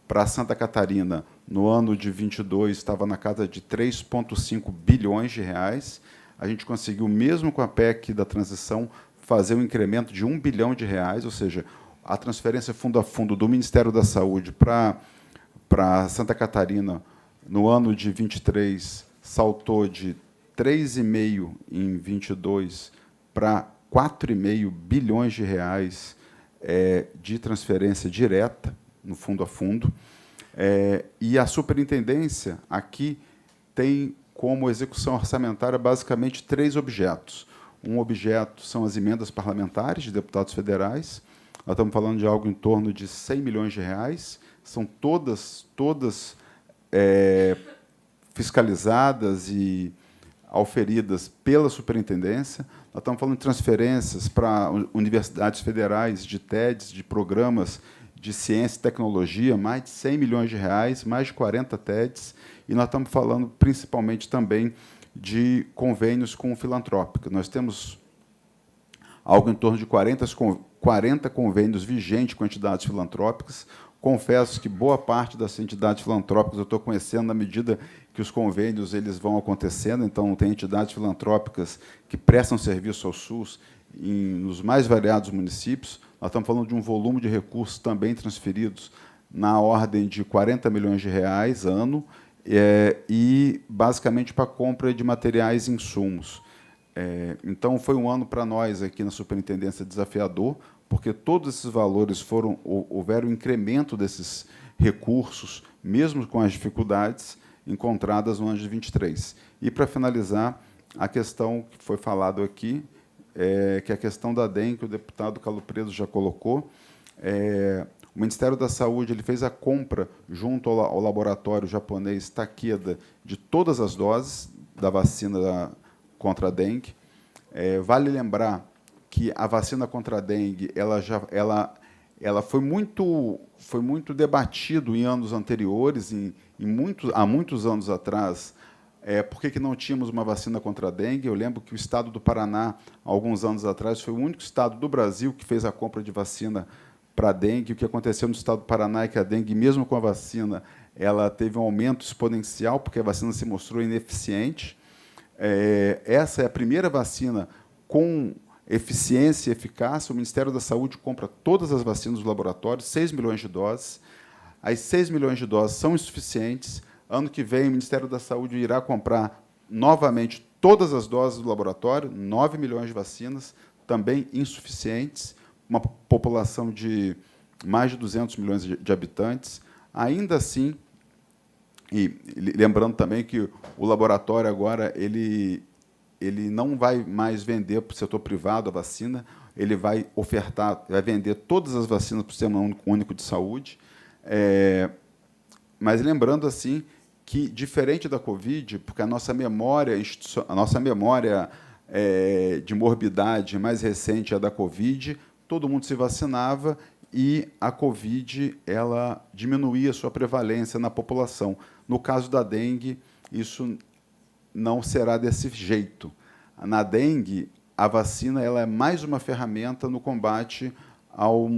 para Santa Catarina no ano de 22 estava na casa de 3,5 bilhões de reais. A gente conseguiu, mesmo com a PEC da transição, fazer um incremento de 1 bilhão de reais, ou seja, a transferência fundo a fundo do Ministério da Saúde para Santa Catarina no ano de 23 saltou de 3,5 em 22 para 4,5 bilhões de reais de transferência direta no fundo a fundo. E a superintendência aqui tem como execução orçamentária basicamente 3 objetos. Um objeto são as emendas parlamentares de deputados federais. Nós estamos falando de algo em torno de 100 milhões de reais. São todas fiscalizadas e auferidas pela superintendência. Nós estamos falando de transferências para universidades federais, de TEDs, de programas de ciência e tecnologia, mais de 100 milhões de reais, mais de 40 TEDs, e nós estamos falando principalmente também de convênios com filantrópica. Nós temos algo em torno de 40 convênios vigentes com entidades filantrópicas. Confesso que boa parte das entidades filantrópicas eu estou conhecendo na medida que os convênios eles vão acontecendo. Então, tem entidades filantrópicas que prestam serviço ao SUS nos mais variados municípios. Nós estamos falando de um volume de recursos também transferidos na ordem de 40 milhões de reais ano, e, basicamente, para a compra de materiais e insumos. Então, foi um ano para nós, aqui na Superintendência, desafiador, porque todos esses valores houveram um incremento desses recursos, mesmo com as dificuldades encontradas no ano de 23. E, para finalizar, a questão que foi falado aqui, que é a questão da dengue, que o deputado Carlos Preso já colocou. O Ministério da Saúde ele fez a compra, junto ao laboratório japonês Takeda, de todas as doses da vacina contra a dengue. Vale lembrar que a vacina contra a dengue ela foi muito debatido em anos anteriores, há muitos anos atrás. Por que não tínhamos uma vacina contra a dengue? Eu lembro que o estado do Paraná, alguns anos atrás, foi o único estado do Brasil que fez a compra de vacina para a dengue. O que aconteceu no estado do Paraná é que a dengue, mesmo com a vacina, ela teve um aumento exponencial, porque a vacina se mostrou ineficiente. Essa é a primeira vacina com eficiência e eficácia. O Ministério da Saúde compra todas as vacinas do laboratório, 6 milhões de doses. As 6 milhões de doses são insuficientes. Ano que vem, o Ministério da Saúde irá comprar novamente todas as doses do laboratório, 9 milhões de vacinas, também insuficientes, uma população de mais de 200 milhões de habitantes. Ainda assim, e lembrando também que o laboratório agora ele não vai mais vender para o setor privado a vacina, ele vai vender todas as vacinas para o Sistema Único de Saúde. Mas lembrando assim que, diferente da Covid, porque a nossa memória de morbidade mais recente é a da Covid, todo mundo se vacinava e a Covid ela diminuía a sua prevalência na população. No caso da dengue, isso não será desse jeito. Na dengue, a vacina ela é mais uma ferramenta no combate ao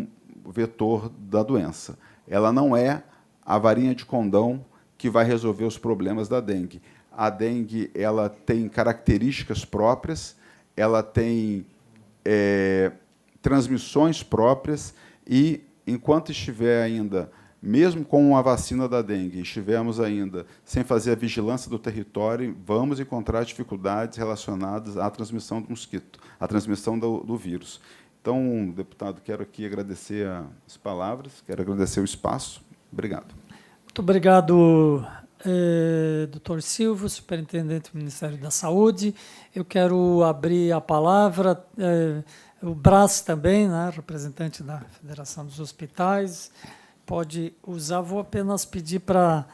vetor da doença. Ela não é a varinha de condão que vai resolver os problemas da dengue. A dengue ela tem características próprias, ela tem transmissões próprias, e, enquanto estiver ainda, mesmo com a vacina da dengue, estivermos ainda sem fazer a vigilância do território, vamos encontrar dificuldades relacionadas à transmissão do mosquito, à transmissão do vírus. Então, deputado, quero aqui agradecer as palavras, quero agradecer o espaço. Obrigado. Muito obrigado, doutor Silvio, superintendente do Ministério da Saúde. Eu quero abrir a palavra, o Brás também, né, representante da Federação dos Hospitais, pode usar. Vou apenas pedir para,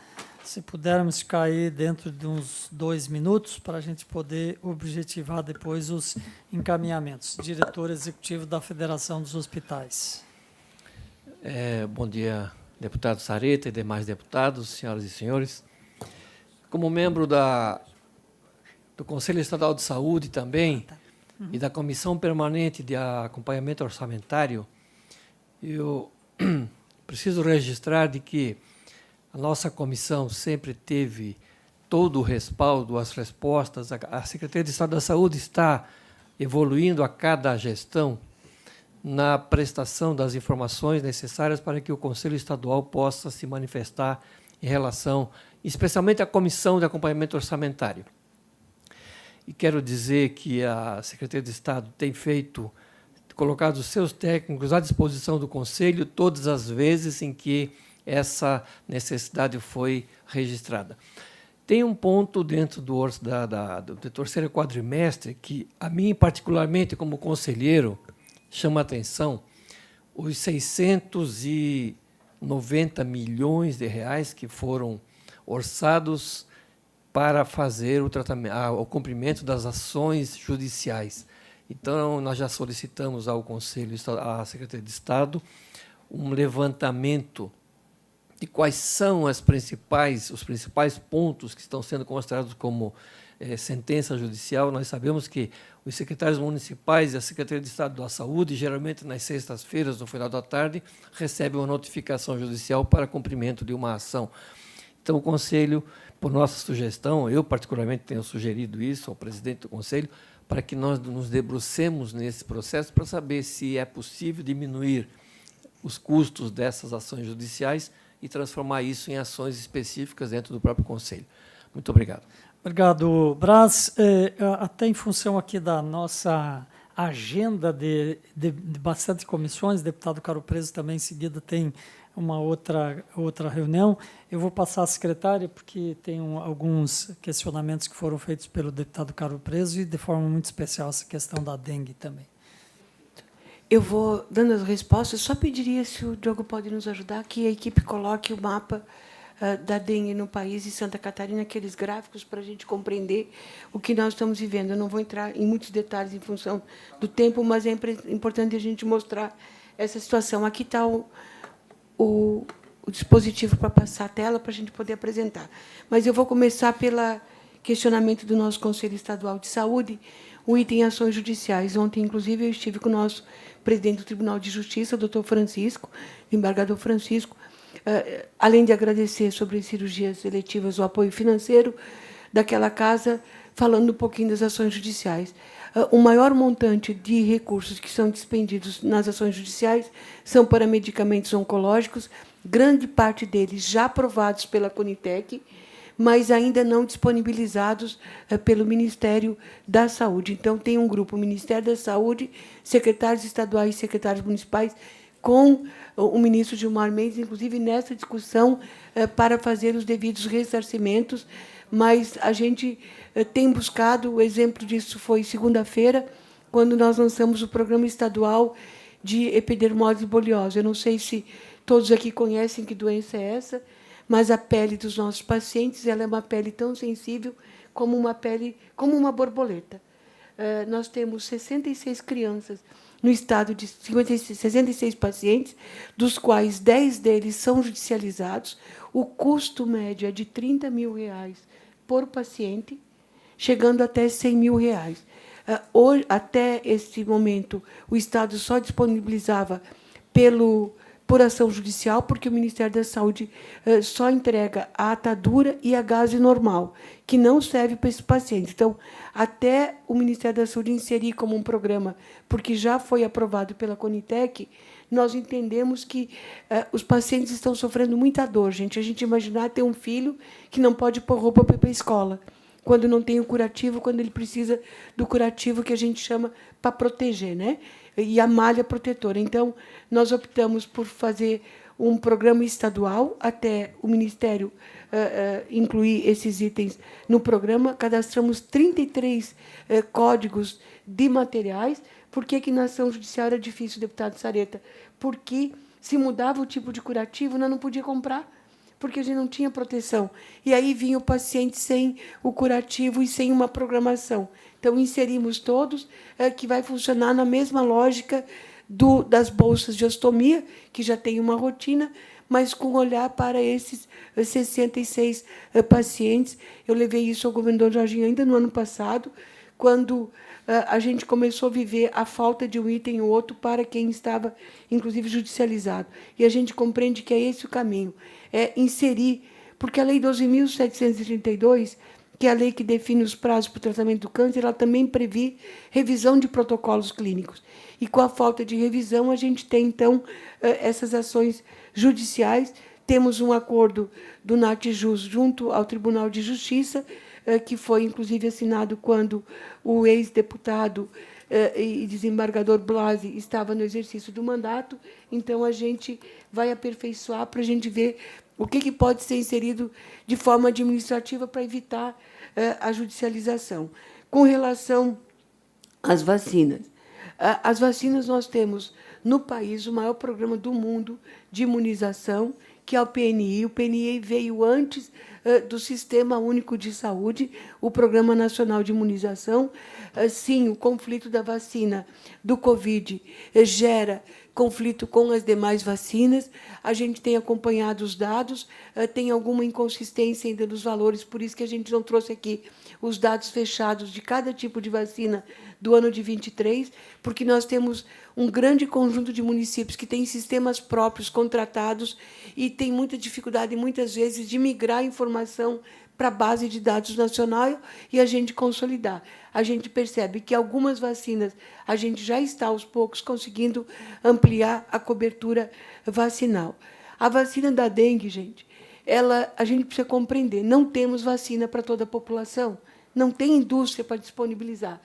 se pudermos ficar aí dentro de uns 2 minutos, para a gente poder objetivar depois os encaminhamentos. Diretor executivo da Federação dos Hospitais. Bom dia, deputado Sareta e demais deputados, senhoras e senhores. Como membro do Conselho Estadual de Saúde também, e da Comissão Permanente de Acompanhamento Orçamentário, eu preciso registrar de que a nossa comissão sempre teve todo o respaldo, as respostas. A Secretaria de Estado da Saúde está evoluindo a cada gestão na prestação das informações necessárias para que o Conselho Estadual possa se manifestar em relação, especialmente à Comissão de Acompanhamento Orçamentário. E quero dizer que a Secretaria de Estado tem colocado os seus técnicos à disposição do Conselho todas as vezes em que essa necessidade foi registrada. Tem um ponto dentro do terceiro quadrimestre que, a mim, particularmente, como conselheiro, chama a atenção: os 690 milhões de reais que foram orçados para fazer o tratamento, o cumprimento das ações judiciais. Então, nós já solicitamos ao Conselho, à Secretaria de Estado, um levantamento de quais são os principais pontos que estão sendo considerados como sentença judicial. Nós sabemos que os secretários municipais e a Secretaria de Estado da Saúde, geralmente nas sextas-feiras, no final da tarde, recebem uma notificação judicial para cumprimento de uma ação. Então, o Conselho, por nossa sugestão, eu particularmente tenho sugerido isso ao presidente do Conselho, para que nós nos debrucemos nesse processo para saber se é possível diminuir os custos dessas ações judiciais e transformar isso em ações específicas dentro do próprio Conselho. Muito obrigado. Obrigado, Brás. Até em função aqui da nossa agenda de bastante comissões, o deputado Caro Preso também em seguida tem uma outra reunião. Eu vou passar à secretária, porque tem alguns questionamentos que foram feitos pelo deputado Caro Preso e, de forma muito especial, essa questão da dengue também. Eu vou dando as respostas. Só pediria, se o Diogo pode nos ajudar, que a equipe coloque o mapa da dengue no país e Santa Catarina, aqueles gráficos, para a gente compreender o que nós estamos vivendo. Eu não vou entrar em muitos detalhes em função do tempo, mas é importante a gente mostrar essa situação. Aqui está o dispositivo para passar a tela, para a gente poder apresentar. Mas eu vou começar pelo questionamento do nosso Conselho Estadual de Saúde, o item ações judiciais. Ontem, inclusive, eu estive com o nosso presidente do Tribunal de Justiça, o doutor Francisco, embargador Francisco, além de agradecer sobre as cirurgias eletivas o apoio financeiro daquela casa, falando um pouquinho das ações judiciais. O maior montante de recursos que são dispendidos nas ações judiciais são para medicamentos oncológicos, grande parte deles já aprovados pela Conitec, mas ainda não disponibilizados pelo Ministério da Saúde. Então, tem um grupo, o Ministério da Saúde, secretários estaduais e secretários municipais, com o ministro Gilmar Mendes, inclusive nessa discussão, para fazer os devidos ressarcimentos, mas a gente tem buscado, o exemplo disso foi segunda-feira, quando nós lançamos o Programa Estadual de Epidermose Bulhosa. Eu não sei se todos aqui conhecem que doença é essa, mas a pele dos nossos pacientes, ela é uma pele tão sensível como uma borboleta. Nós temos 66 crianças no estado de 66 pacientes, dos quais 10 deles são judicializados. O custo médio é de R$30 mil por paciente, chegando até R$100 mil. Até esse momento, o Estado só disponibilizava por ação judicial, porque o Ministério da Saúde só entrega a atadura e a gase normal, que não serve para esse paciente. Então, até o Ministério da Saúde inserir como um programa, porque já foi aprovado pela Conitec, nós entendemos que os pacientes estão sofrendo muita dor, gente. A gente imaginar ter um filho que não pode pôr roupa para ir para a escola, quando não tem o curativo, quando ele precisa do curativo que a gente chama para proteger, né? E a malha protetora. Então, nós optamos por fazer um programa estadual, até o Ministério incluir esses itens no programa. Cadastramos 33 códigos de materiais. Por que na ação judicial era difícil, deputado Sareta? Porque se mudava o tipo de curativo, nós não podíamos comprar, porque a gente não tinha proteção. E aí vinha o paciente sem o curativo e sem uma programação. Então, inserimos todos, que vai funcionar na mesma lógica das bolsas de ostomia, que já tem uma rotina, mas com olhar para esses 66 pacientes. Eu levei isso ao governador Jorginho ainda no ano passado, quando a gente começou a viver a falta de um item ou outro para quem estava, inclusive, judicializado. E a gente compreende que é esse o caminho, é inserir, porque a Lei 12.732, que é a lei que define os prazos para o tratamento do câncer, ela também prevê revisão de protocolos clínicos. E, com a falta de revisão, a gente tem, então, essas ações judiciais. Temos um acordo do NATJUS junto ao Tribunal de Justiça, que foi, inclusive, assinado quando o ex-deputado e desembargador Blasi estava no exercício do mandato. Então, a gente vai aperfeiçoar para a gente ver o que pode ser inserido de forma administrativa para evitar a judicialização. Com relação às vacinas, nós temos, no país, o maior programa do mundo de imunização, que é o PNI. O PNI veio antes do Sistema Único de Saúde, o Programa Nacional de Imunização. Sim, o conflito da vacina do Covid gera conflito com as demais vacinas. A gente tem acompanhado os dados, tem alguma inconsistência ainda nos valores, por isso que a gente não trouxe aqui os dados fechados de cada tipo de vacina do ano de 23, porque nós temos um grande conjunto de municípios que têm sistemas próprios contratados e tem muita dificuldade, muitas vezes, de migrar a informação para a base de dados nacional e a gente consolidar. A gente percebe que algumas vacinas a gente já está, aos poucos, conseguindo ampliar a cobertura vacinal. A vacina da dengue, gente, a gente precisa compreender, não temos vacina para toda a população, não tem indústria para disponibilizar.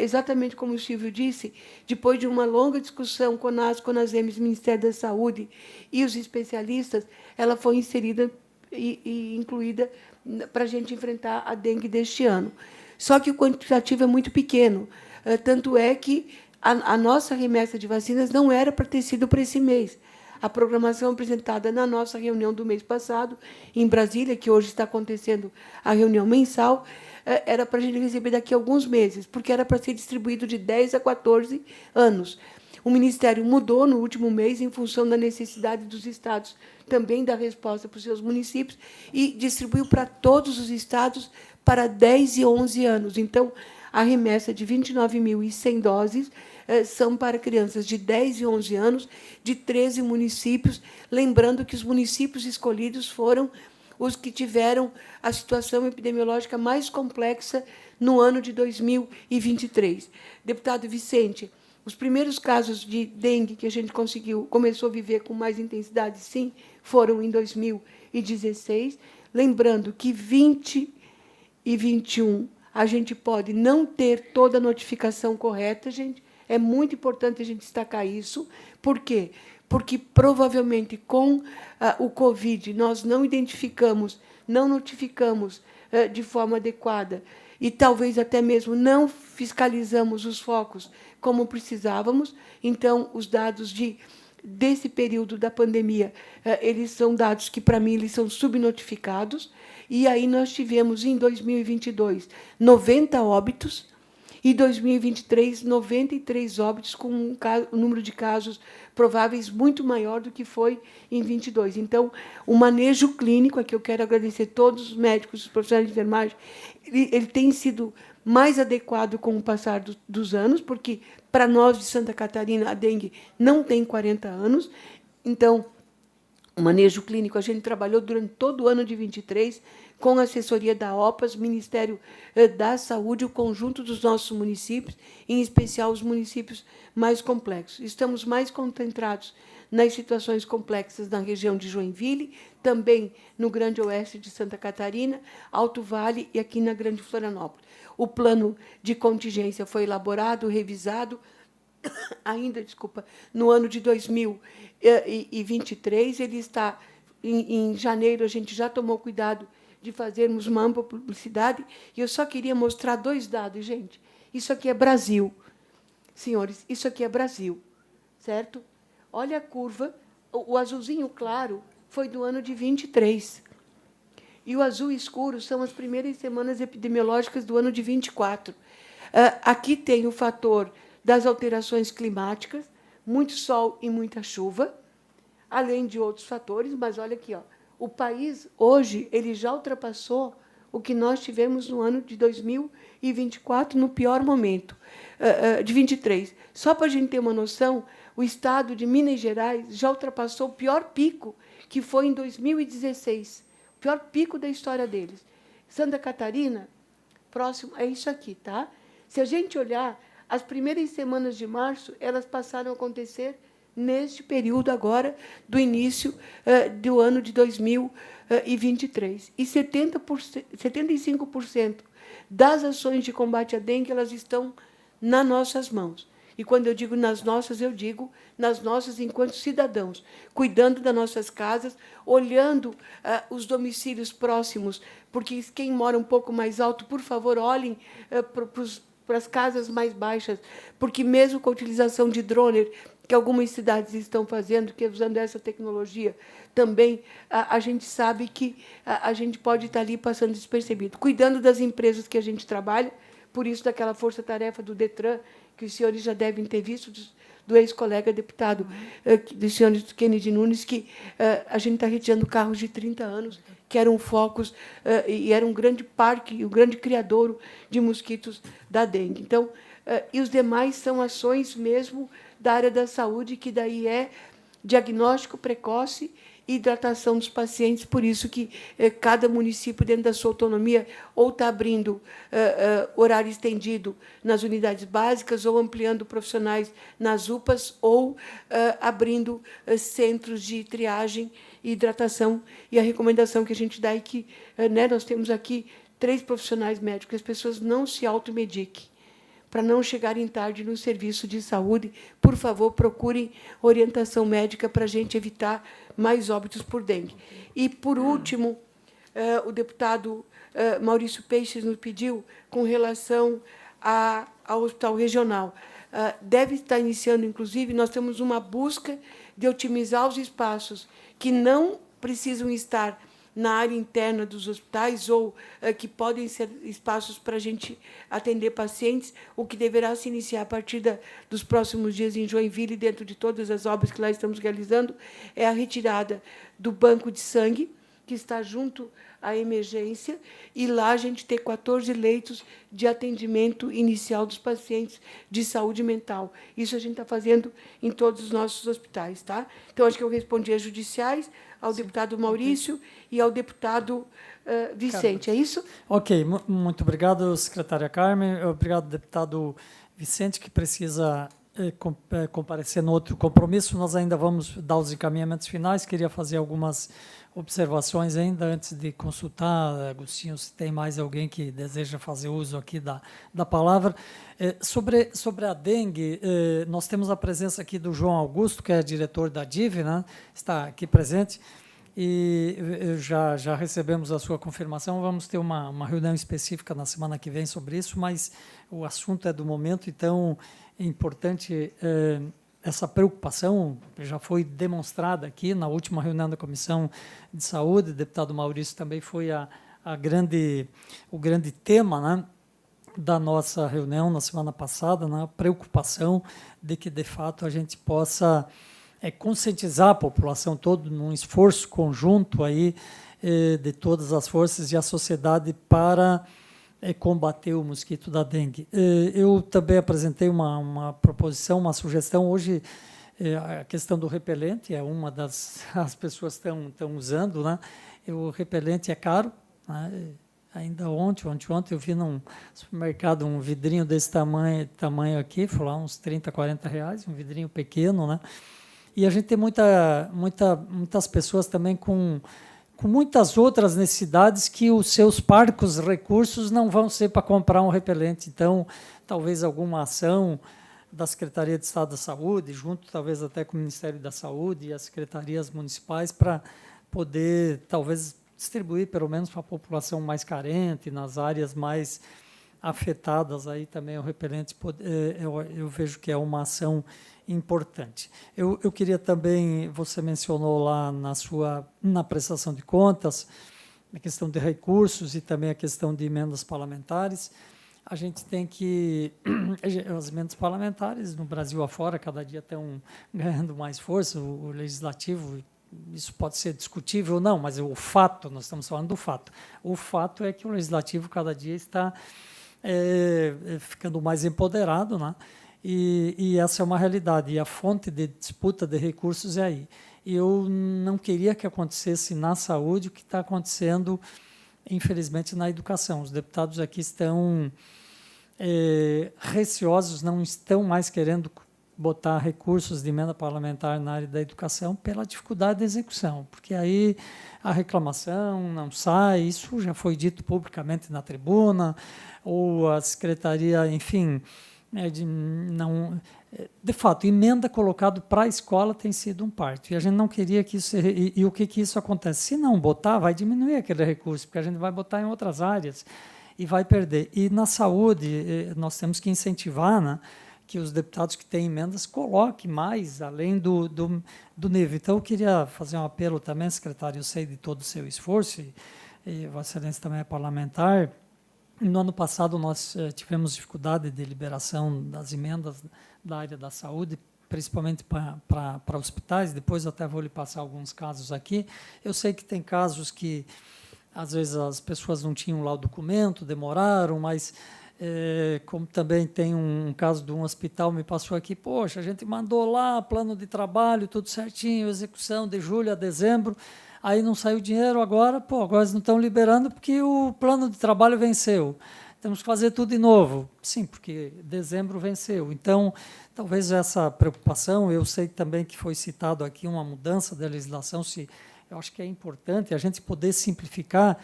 Exatamente como o Silvio disse, depois de uma longa discussão com a CONASEMES, Ministério da Saúde e os especialistas, ela foi inserida e incluída para a gente enfrentar a dengue deste ano. Só que o quantitativo é muito pequeno, tanto é que a nossa remessa de vacinas não era para ter sido para esse mês. A programação apresentada na nossa reunião do mês passado, em Brasília, que hoje está acontecendo a reunião mensal, era para a gente receber daqui a alguns meses, porque era para ser distribuído de 10 a 14 anos. O Ministério mudou no último mês, em função da necessidade dos estados também dar resposta para os seus municípios, e distribuiu para todos os estados para 10 e 11 anos. Então, a remessa de 29.100 doses são para crianças de 10 e 11 anos, de 13 municípios, lembrando que os municípios escolhidos foram os que tiveram a situação epidemiológica mais complexa no ano de 2023. Deputado Vicente, os primeiros casos de dengue que a gente começou a viver com mais intensidade, sim, foram em 2016. Lembrando que 20 e 21 a gente pode não ter toda a notificação correta, gente. É muito importante a gente destacar isso. Por quê? Porque, provavelmente, com o Covid, nós não identificamos, não notificamos de forma adequada e talvez até mesmo não fiscalizamos os focos como precisávamos. Então, os dados desse período da pandemia, eles são dados que, para mim, eles são subnotificados. E aí nós tivemos, em 2022, 90 óbitos, e 2023, 93 óbitos, com um número de casos prováveis muito maior do que foi em 22. Então, o manejo clínico, aqui eu quero agradecer todos os médicos, os profissionais de enfermagem, ele tem sido mais adequado com o passar dos anos, porque, para nós de Santa Catarina, a dengue não tem 40 anos. Então, o manejo clínico, a gente trabalhou durante todo o ano de 23, com a assessoria da OPAS, Ministério da Saúde, o conjunto dos nossos municípios, em especial os municípios mais complexos. Estamos mais concentrados nas situações complexas na região de Joinville, também no Grande Oeste de Santa Catarina, Alto Vale e aqui na Grande Florianópolis. O plano de contingência foi elaborado, revisado, ainda, no ano de 2023, ele está, em janeiro, a gente já tomou cuidado de fazermos uma ampla publicidade, e eu só queria mostrar 2 dados, gente. Isso aqui é Brasil. Senhores, isso aqui é Brasil, certo? Olha a curva, o azulzinho claro foi do ano de 23, e o azul escuro são as primeiras semanas epidemiológicas do ano de 24. Aqui tem o fator das alterações climáticas, muito sol e muita chuva, além de outros fatores, mas olha aqui, ó, o país, hoje, ele já ultrapassou o que nós tivemos no ano de 2024, no pior momento, de 23. Só para a gente ter uma noção, o estado de Minas Gerais já ultrapassou o pior pico, que foi em 2016, o pior pico da história deles. Santa Catarina, próximo, é isso aqui, tá? Se a gente olhar, as primeiras semanas de março, elas passaram a acontecer neste período agora do início do ano de 2023. E 75% das ações de combate à dengue, elas estão nas nossas mãos. E, quando eu digo nas nossas, eu digo nas nossas enquanto cidadãos, cuidando das nossas casas, olhando os domicílios próximos, porque quem mora um pouco mais alto, por favor, olhem para as casas mais baixas, porque, mesmo com a utilização de drone, que algumas cidades estão fazendo, que usando essa tecnologia também, a gente sabe que a gente pode estar ali passando despercebido, cuidando das empresas que a gente trabalha, por isso daquela força-tarefa do DETRAN, que os senhores já devem ter visto, do ex-colega deputado, do senhor Kennedy Nunes, que a gente está retirando carros de 30 anos, que eram focos, e era um grande parque, um grande criadouro de mosquitos da dengue. Então, e os demais são ações mesmo da área da saúde, que daí é diagnóstico precoce e hidratação dos pacientes, por isso que cada município, dentro da sua autonomia, ou está abrindo horário estendido nas unidades básicas, ou ampliando profissionais nas UPAs, ou abrindo centros de triagem e hidratação. E a recomendação que a gente dá é que nós temos aqui 3 profissionais médicos, as pessoas não se automediquem. Para não chegarem tarde no serviço de saúde, por favor, procurem orientação médica para a gente evitar mais óbitos por dengue. E, por último, o deputado Maurício Peixes nos pediu com relação ao hospital regional. Deve estar iniciando, inclusive, nós temos uma busca de otimizar os espaços que não precisam estar na área interna dos hospitais ou que podem ser espaços para a gente atender pacientes, o que deverá se iniciar a partir dos próximos dias em Joinville, dentro de todas as obras que lá estamos realizando, é a retirada do banco de sangue, que está junto à emergência, e lá a gente ter 14 leitos de atendimento inicial dos pacientes de saúde mental. Isso a gente está fazendo em todos os nossos hospitais. Tá? Então, acho que eu respondi às judiciais, ao deputado Maurício e ao deputado Vicente. É isso? Ok, muito obrigado, secretária Carmen. Obrigado, deputado Vicente, que precisa comparecer no outro compromisso. Nós ainda vamos dar os encaminhamentos finais. Queria fazer algumas observações ainda antes de consultar, Agostinho, se tem mais alguém que deseja fazer uso aqui da palavra. Sobre a dengue, nós temos a presença aqui do João Augusto, que é diretor da DIV, né? Está aqui presente, e já recebemos a sua confirmação. Vamos ter uma reunião específica na semana que vem sobre isso, mas o assunto é do momento, então é importante essa preocupação, já foi demonstrada aqui na última reunião da Comissão de Saúde. O deputado Maurício também foi o grande tema, né, da nossa reunião na semana passada, né, a preocupação de que, de fato, a gente possa conscientizar a população toda num esforço conjunto aí, de todas as forças e a sociedade para combater o mosquito da dengue. Eu também apresentei uma proposição, uma sugestão. Hoje, a questão do repelente é uma as pessoas estão usando, né? O repelente é caro, né? Ainda ontem eu vi num supermercado um vidrinho desse tamanho aqui, foi lá uns 30, 40 reais, um vidrinho pequeno, né? E a gente tem muitas pessoas também com muitas outras necessidades que os seus parcos recursos não vão ser para comprar um repelente. Então, talvez alguma ação da Secretaria de Estado da Saúde, junto talvez até com o Ministério da Saúde e as secretarias municipais, para poder, talvez, distribuir, pelo menos, para a população mais carente, nas áreas mais afetadas, aí também o repelente, eu vejo que é uma ação importante. Eu queria também, você mencionou lá na prestação de contas, a questão de recursos e também a questão de emendas parlamentares. A gente tem que... As emendas parlamentares, no Brasil afora, cada dia estão ganhando mais força. O legislativo, isso pode ser discutível ou não, mas o fato, nós estamos falando do fato. O fato é que o legislativo cada dia está ficando mais empoderado, né? E essa é uma realidade, e a fonte de disputa de recursos é aí. Eu não queria que acontecesse na saúde o que está acontecendo, infelizmente, na educação. Os deputados aqui estão receosos, não estão mais querendo botar recursos de emenda parlamentar na área da educação pela dificuldade de execução, porque aí a reclamação não sai, isso já foi dito publicamente na tribuna, ou a secretaria, enfim... De fato, emenda colocado para a escola tem sido um parto. E a gente não queria que isso... E o que isso acontece? Se não botar, vai diminuir aquele recurso, porque a gente vai botar em outras áreas e vai perder. E na saúde, nós temos que incentivar, né, que os deputados que têm emendas coloquem mais, além do nível. Então, eu queria fazer um apelo também, secretário, eu sei de todo o seu esforço, e Vossa Excelência também é parlamentar. No ano passado, nós tivemos dificuldade de liberação das emendas da área da saúde, principalmente para hospitais. Depois, eu até vou lhe passar alguns casos aqui. Eu sei que tem casos que, às vezes, as pessoas não tinham lá o documento, demoraram, mas, como também tem um caso de um hospital, me passou aqui, poxa, a gente mandou lá plano de trabalho, tudo certinho, execução de julho a dezembro, aí não saiu dinheiro agora, agora eles não estão liberando porque o plano de trabalho venceu. Temos que fazer tudo de novo. Sim, porque dezembro venceu. Então, talvez essa preocupação, eu sei também que foi citado aqui uma mudança da legislação, eu acho que é importante a gente poder simplificar,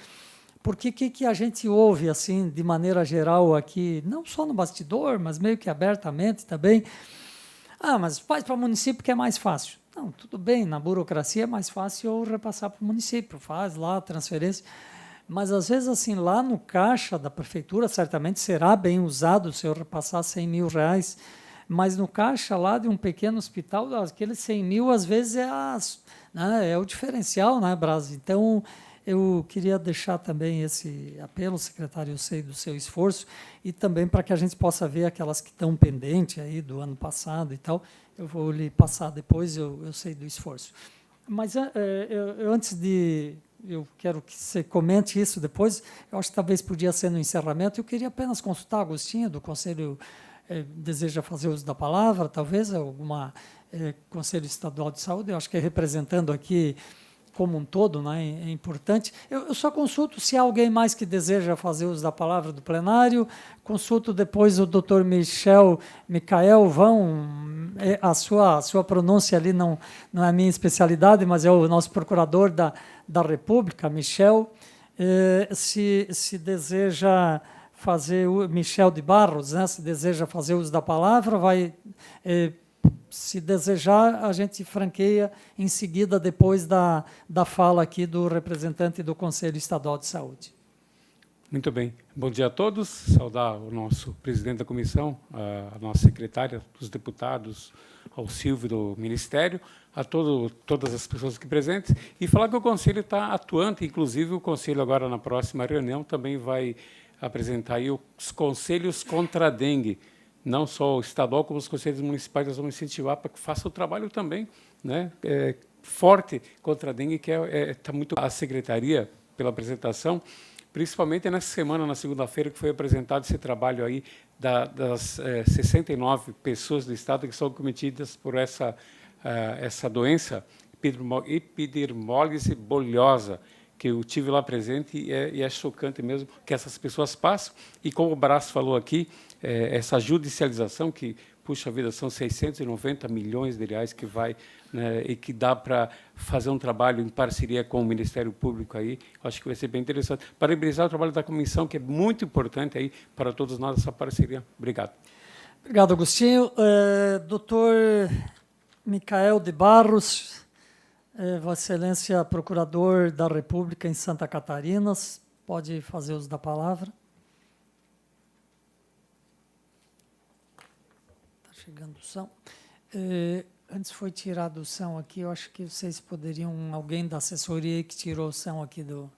porque o que a gente ouve, assim, de maneira geral aqui, não só no bastidor, mas meio que abertamente também, mas faz para o município que é mais fácil. Não, tudo bem, na burocracia é mais fácil eu repassar para o município, faz lá a transferência. Mas, às vezes, assim, lá no caixa da prefeitura, certamente será bem usado se eu repassar 100 mil reais, mas no caixa lá de um pequeno hospital, aqueles 100 mil, às vezes, é o diferencial, né, Brás? Então, eu queria deixar também esse apelo, secretário, eu sei do seu esforço, e também para que a gente possa ver aquelas que estão pendentes aí do ano passado e tal. Eu vou lhe passar depois, eu sei do esforço. Mas antes de... Eu quero que você comente isso depois. Eu acho que talvez podia ser no encerramento. Eu queria apenas consultar a Agostinha, do Conselho, deseja fazer uso da palavra, talvez, alguma Conselho Estadual de Saúde. Eu acho que representando aqui como um todo, né, é importante. Eu só consulto se há alguém mais que deseja fazer uso da palavra do plenário. Consulto depois o doutor Micael, a sua pronúncia ali não é a minha especialidade, mas é o nosso procurador da República, Michel, se deseja fazer, Michel de Barros, né, se deseja fazer uso da palavra, se desejar, a gente franqueia em seguida, depois da fala aqui do representante do Conselho Estadual de Saúde. Muito bem. Bom dia a todos. Saudar o nosso presidente da comissão, a nossa secretária, os deputados, ao Silvio do Ministério, a todas as pessoas aqui presentes, e falar que o Conselho está atuante, inclusive o Conselho agora na próxima reunião também vai apresentar aí os conselhos contra a dengue, não só o estadual, como os conselhos municipais. Nós vamos incentivar para que faça o trabalho também, né, forte contra a dengue, que está muito a secretaria pela apresentação, principalmente nessa semana, na segunda-feira, que foi apresentado esse trabalho aí das 69 pessoas do estado que são cometidas por essa doença, epidermólise bulhosa, que eu tive lá presente, e é chocante mesmo que essas pessoas passam. E como o Brás falou aqui, essa judicialização, que, puxa vida, são 690 milhões de reais que vai, né, e que dá para fazer um trabalho em parceria com o Ministério Público aí, acho que vai ser bem interessante. Parabenizar o trabalho da comissão, que é muito importante aí para todos nós, essa parceria. Obrigado. Obrigado, Agostinho. Doutor Micael de Barros, Vossa Excelência, Procurador da República em Santa Catarina, pode fazer uso da palavra. Está chegando o som. Antes foi tirado o som aqui, eu acho que vocês poderiam, alguém da assessoria aí que tirou o som aqui do...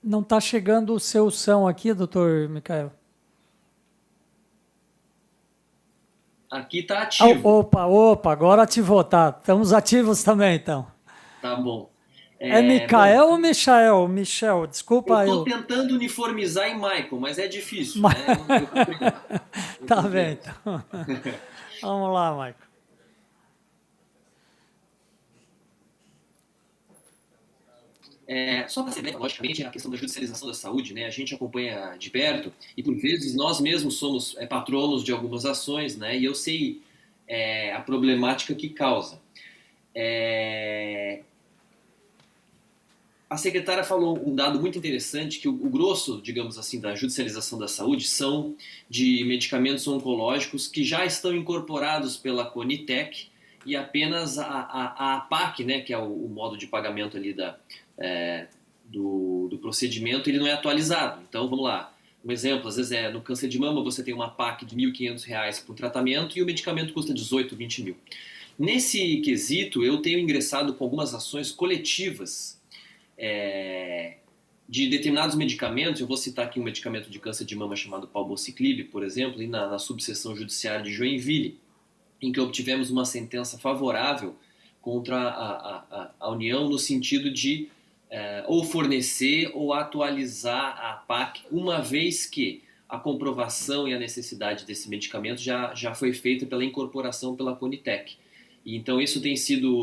Não está chegando o seu som aqui, doutor Micael? Aqui está ativo. Opa, agora ativou, tá. Estamos ativos também, então. Tá bom. É Micael ou Michael? Michel, desculpa. Eu estou tentando uniformizar em Michael, mas é difícil. Tá bem, então. Vamos lá, Michael. Só para saber, logicamente, a questão da judicialização da saúde, né? A gente acompanha de perto e, por vezes, nós mesmos somos patronos de algumas ações, né? E eu sei a problemática que causa. A secretária falou um dado muito interessante, que o grosso, digamos assim, da judicialização da saúde são de medicamentos oncológicos que já estão incorporados pela Conitec, e apenas a APAC, né, que é o modo de pagamento ali do procedimento ele não é atualizado. Então, vamos lá. Um exemplo, às vezes no câncer de mama você tem uma PAC de R$ 1.500 para o tratamento e o medicamento custa 18, 20 mil. Nesse quesito, eu tenho ingressado com algumas ações coletivas de determinados medicamentos. Eu vou citar aqui um medicamento de câncer de mama chamado Palbociclib, por exemplo, e na subseção judiciária de Joinville, em que obtivemos uma sentença favorável contra a União no sentido de ou fornecer ou atualizar a PAC, uma vez que a comprovação e a necessidade desse medicamento já foi feita pela incorporação pela Conitec. E, então isso tem sido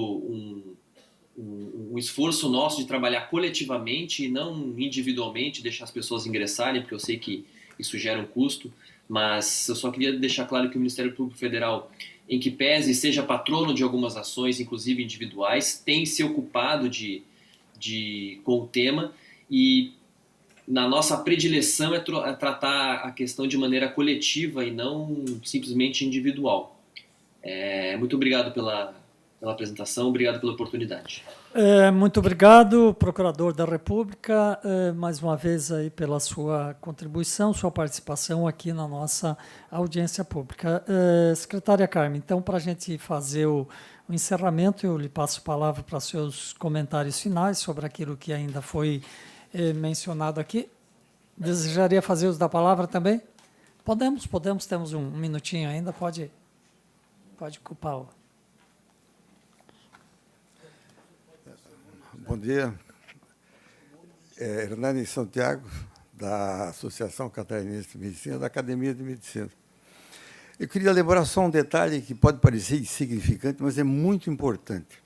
um esforço nosso de trabalhar coletivamente e não individualmente, deixar as pessoas ingressarem, porque eu sei que isso gera um custo, mas eu só queria deixar claro que o Ministério Público Federal, em que pese seja patrono de algumas ações, inclusive individuais, tem se ocupado com o tema, e na nossa predileção é tratar a questão de maneira coletiva e não simplesmente individual. Muito obrigado pela apresentação, obrigado pela oportunidade. Muito obrigado, Procurador da República, mais uma vez aí pela sua contribuição, sua participação aqui na nossa audiência pública. Secretária Carmen, então, para a gente fazer o encerramento, eu lhe passo a palavra para seus comentários finais sobre aquilo que ainda foi mencionado aqui. Desejaria fazer uso da palavra também? Podemos, temos um minutinho ainda, pode ocupar o... Bom dia. Hernani Santiago, da Associação Catarinense de Medicina, da Academia de Medicina. Eu queria lembrar só um detalhe que pode parecer insignificante, mas é muito importante.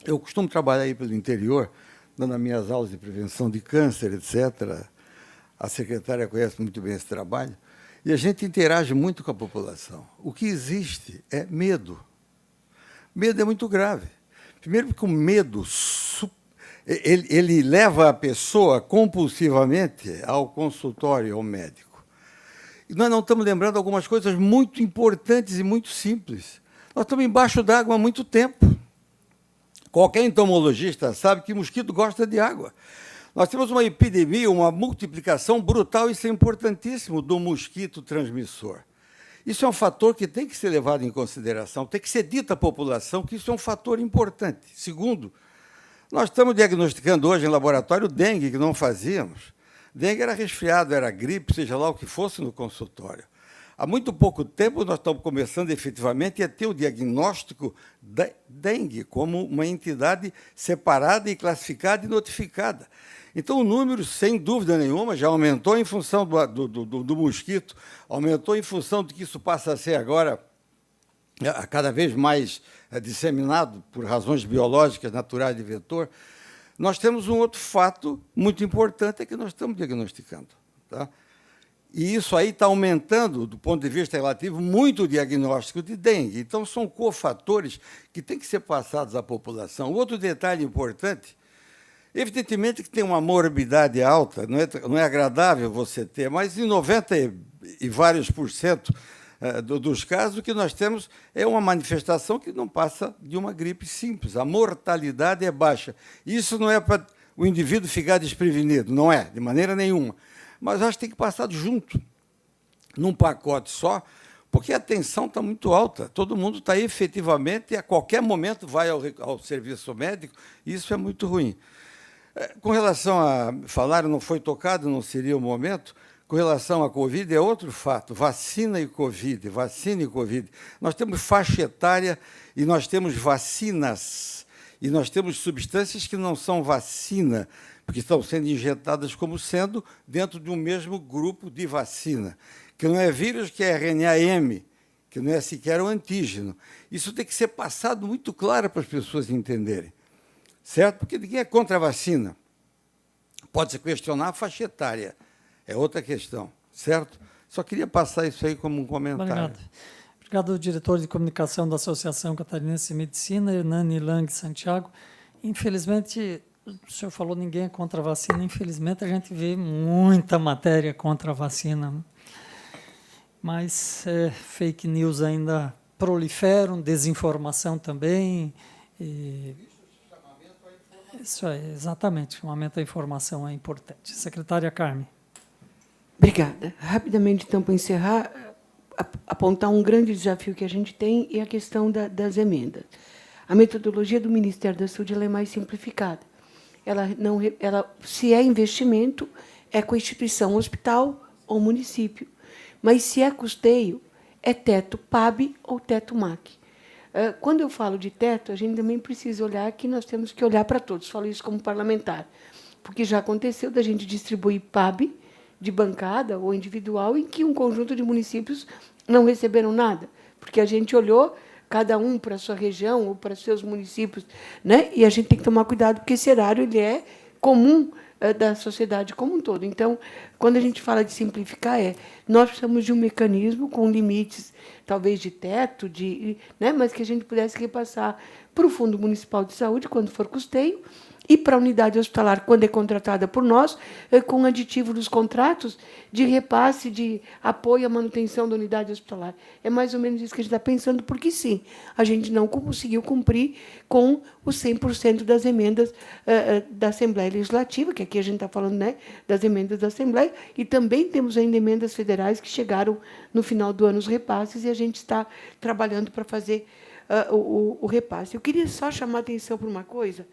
Eu costumo trabalhar aí pelo interior, dando as minhas aulas de prevenção de câncer, etc. A secretária conhece muito bem esse trabalho. E a gente interage muito com a população. O que existe é medo. Medo é muito grave. Primeiro, porque o medo ele leva a pessoa compulsivamente ao consultório, ao médico. E nós não estamos lembrando algumas coisas muito importantes e muito simples. Nós estamos embaixo d'água há muito tempo. Qualquer entomologista sabe que mosquito gosta de água. Nós temos uma epidemia, uma multiplicação brutal, isso é importantíssimo, do mosquito transmissor. Isso é um fator que tem que ser levado em consideração, tem que ser dito à população que isso é um fator importante. Segundo, nós estamos diagnosticando hoje em laboratório dengue, que não fazíamos. Dengue era resfriado, era gripe, seja lá o que fosse no consultório. Há muito pouco tempo nós estamos começando efetivamente a ter o diagnóstico da dengue como uma entidade separada e classificada e notificada. Então, o número, sem dúvida nenhuma, já aumentou em função do mosquito, aumentou em função de que isso passa a ser agora cada vez mais disseminado por razões biológicas, naturais de vetor. Nós temos um outro fato muito importante, é que nós estamos diagnosticando. Tá? E isso aí está aumentando, do ponto de vista relativo, muito o diagnóstico de dengue. Então, são cofatores que têm que ser passados à população. Outro detalhe importante, evidentemente que tem uma morbidade alta, não é agradável você ter, mas em 90 e vários % dos casos, o que nós temos é uma manifestação que não passa de uma gripe simples. A mortalidade é baixa. Isso não é para o indivíduo ficar desprevenido, não é, de maneira nenhuma. Mas acho que tem que passar junto, num pacote só, porque a tensão está muito alta. Todo mundo está efetivamente, e a qualquer momento vai ao serviço médico, e isso é muito ruim. Com relação a falar, não foi tocado, não seria o momento, com relação à Covid, é outro fato, vacina e Covid. Nós temos faixa etária e nós temos vacinas, e nós temos substâncias que não são vacina, porque estão sendo injetadas como sendo dentro de um mesmo grupo de vacina, que não é vírus, que é RNA-M, que não é sequer o antígeno. Isso tem que ser passado muito claro para as pessoas entenderem, certo? Porque ninguém é contra a vacina. Pode-se questionar a faixa etária, é outra questão, certo? Só queria passar isso aí como um comentário. Obrigado, diretor de comunicação da Associação Catarinense de Medicina, Hernani Lang Santiago. Infelizmente, o senhor falou ninguém é contra a vacina. Infelizmente, a gente vê muita matéria contra a vacina. Mas fake news ainda proliferam, desinformação também. Isso aí, exatamente. Um aumento da informação é importante. Secretária Carmen. Obrigada. Rapidamente, então, para encerrar, apontar um grande desafio que a gente tem e a questão das emendas. A metodologia do Ministério da Saúde ela é mais simplificada. Se é investimento, é com a instituição, hospital ou município. Mas, se é custeio, é teto PAB ou teto MAC. Quando eu falo de teto, a gente também precisa olhar que nós temos que olhar para todos. Falo isso como parlamentar, porque já aconteceu da gente distribuir PAB de bancada ou individual em que um conjunto de municípios não receberam nada, porque a gente olhou cada um para a sua região ou para seus municípios, né? E a gente tem que tomar cuidado, porque esse erário ele é comum da sociedade como um todo. Então, quando a gente fala de simplificar, nós precisamos de um mecanismo com limites, talvez de teto, né? Mas que a gente pudesse repassar para o Fundo Municipal de Saúde, quando for custeio, e para a unidade hospitalar, quando é contratada por nós, com aditivo dos contratos de repasse, de apoio à manutenção da unidade hospitalar. É mais ou menos isso que a gente está pensando, porque, sim, a gente não conseguiu cumprir com os 100% das emendas da Assembleia Legislativa, que aqui a gente está falando, né, das emendas da Assembleia, e também temos ainda emendas federais que chegaram no final do ano, os repasses, e a gente está trabalhando para fazer o repasse. Eu queria só chamar a atenção para uma coisa,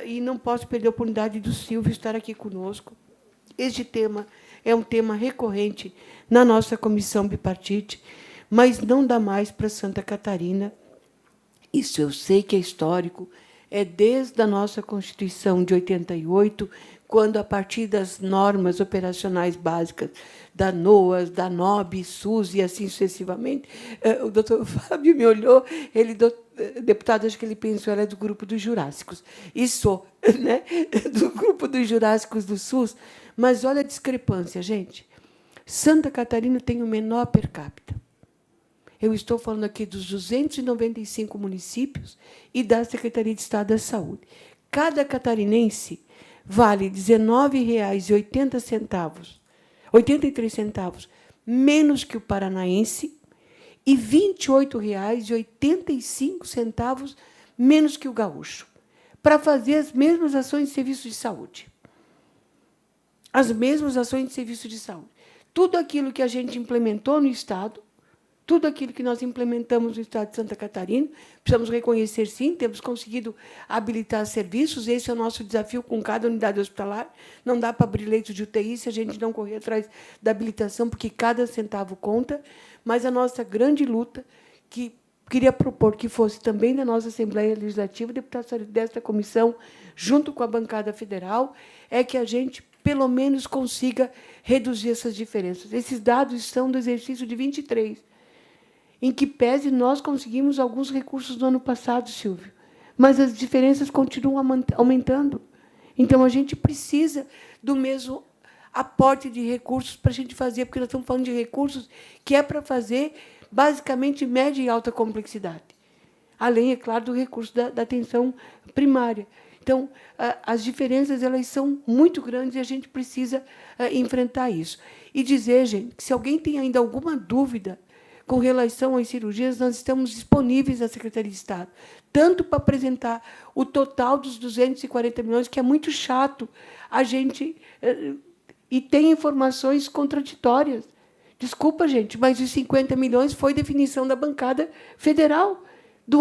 e não posso perder a oportunidade do Silvio estar aqui conosco. Este tema é um tema recorrente na nossa comissão bipartite, mas não dá mais para Santa Catarina. Isso eu sei que é histórico, é desde a nossa Constituição de 88, quando, a partir das normas operacionais básicas da NOAS, da NOB, SUS e assim sucessivamente, o doutor Fábio me olhou, deputado, acho que ele pensou, ela é do grupo dos Jurássicos. E sou, né, do grupo dos Jurássicos do SUS. Mas olha a discrepância, gente. Santa Catarina tem o menor per capita. Eu estou falando aqui dos 295 municípios e da Secretaria de Estado da Saúde. Cada catarinense vale R$ 19,83 menos que o paranaense e R$ 28,85 menos que o gaúcho, para fazer as mesmas ações de serviço de saúde. As mesmas ações de serviço de saúde. Tudo aquilo que a gente implementou no Estado, tudo aquilo que nós implementamos no Estado de Santa Catarina, precisamos reconhecer, sim, temos conseguido habilitar serviços, esse é o nosso desafio com cada unidade hospitalar. Não dá para abrir leitos de UTI se a gente não correr atrás da habilitação, porque cada centavo conta, mas a nossa grande luta, que queria propor que fosse também da nossa Assembleia Legislativa, deputado desta comissão, junto com a bancada federal, é que a gente, pelo menos, consiga reduzir essas diferenças. Esses dados são do exercício de 23, em que pese nós conseguimos alguns recursos no ano passado, Silvio, mas as diferenças continuam aumentando. Então, a gente precisa do mesmo aporte de recursos para a gente fazer, porque nós estamos falando de recursos que é para fazer, basicamente, média e alta complexidade, além, é claro, do recurso da atenção primária. Então, as diferenças elas são muito grandes e a gente precisa enfrentar isso. E dizer, gente, que se alguém tem ainda alguma dúvida com relação às cirurgias, nós estamos disponíveis na Secretaria de Estado, tanto para apresentar o total dos 240 milhões, que é muito chato a gente... E tem informações contraditórias. Desculpa, gente, mas os 50 milhões foi definição da bancada federal do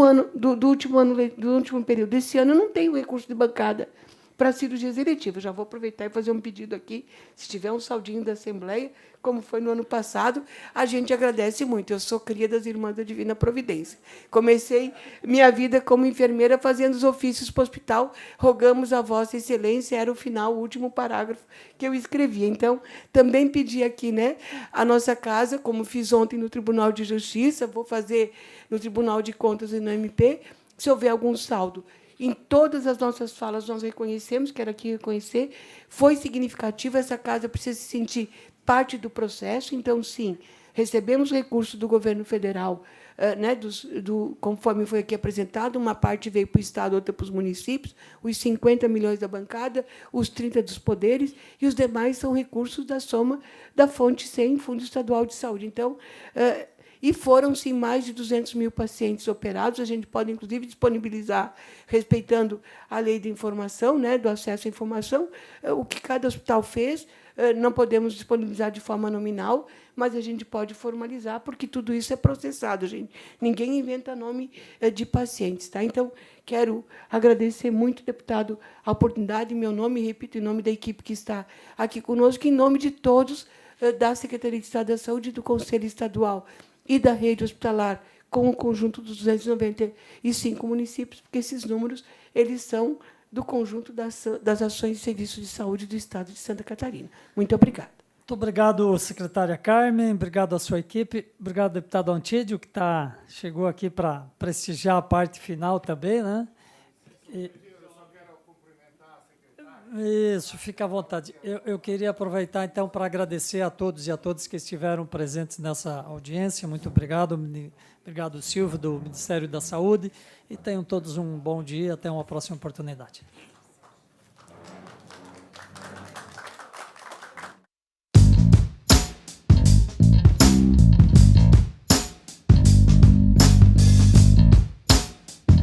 último período. Esse ano não tem o recurso de bancada para cirurgias eletivas. Já vou aproveitar e fazer um pedido aqui. Se tiver um saldinho da Assembleia, como foi no ano passado, a gente agradece muito. Eu sou cria das Irmãs da Divina Providência. Comecei minha vida como enfermeira fazendo os ofícios para o hospital. Rogamos a Vossa Excelência, era o final, o último parágrafo que eu escrevi. Então, também pedi aqui, né, a nossa casa, como fiz ontem no Tribunal de Justiça, vou fazer no Tribunal de Contas e no MP, se houver algum saldo. Em todas as nossas falas, nós reconhecemos, quero aqui reconhecer, foi significativo, essa casa precisa se sentir parte do processo. Então, sim, recebemos recursos do governo federal, né, conforme foi aqui apresentado, uma parte veio para o Estado, outra para os municípios, os 50 milhões da bancada, os 30 dos poderes, e os demais são recursos da soma da fonte 100, Fundo Estadual de Saúde. Então, E foram, sim, mais de 200 mil pacientes operados. A gente pode, inclusive, disponibilizar, respeitando a lei de informação, né, do acesso à informação, o que cada hospital fez. Não podemos disponibilizar de forma nominal, mas a gente pode formalizar, porque tudo isso é processado, gente. Ninguém inventa nome de pacientes. Tá? Então, quero agradecer muito, deputado, a oportunidade, em meu nome, e repito, em nome da equipe que está aqui conosco, em nome de todos da Secretaria de Estado da Saúde, do Conselho Estadual e da rede hospitalar, com o conjunto dos 295 municípios, porque esses números eles são do conjunto das ações de serviço de saúde do Estado de Santa Catarina. Muito obrigada. Muito obrigado, secretária Carmen, obrigado à sua equipe, obrigado, deputado Antídio, que chegou aqui para prestigiar a parte final também, né? Isso, fica à vontade. Eu queria aproveitar, então, para agradecer a todos e a todas que estiveram presentes nessa audiência. Muito obrigado. Obrigado, Silvio, do Ministério da Saúde. E tenham todos um bom dia. Até uma próxima oportunidade.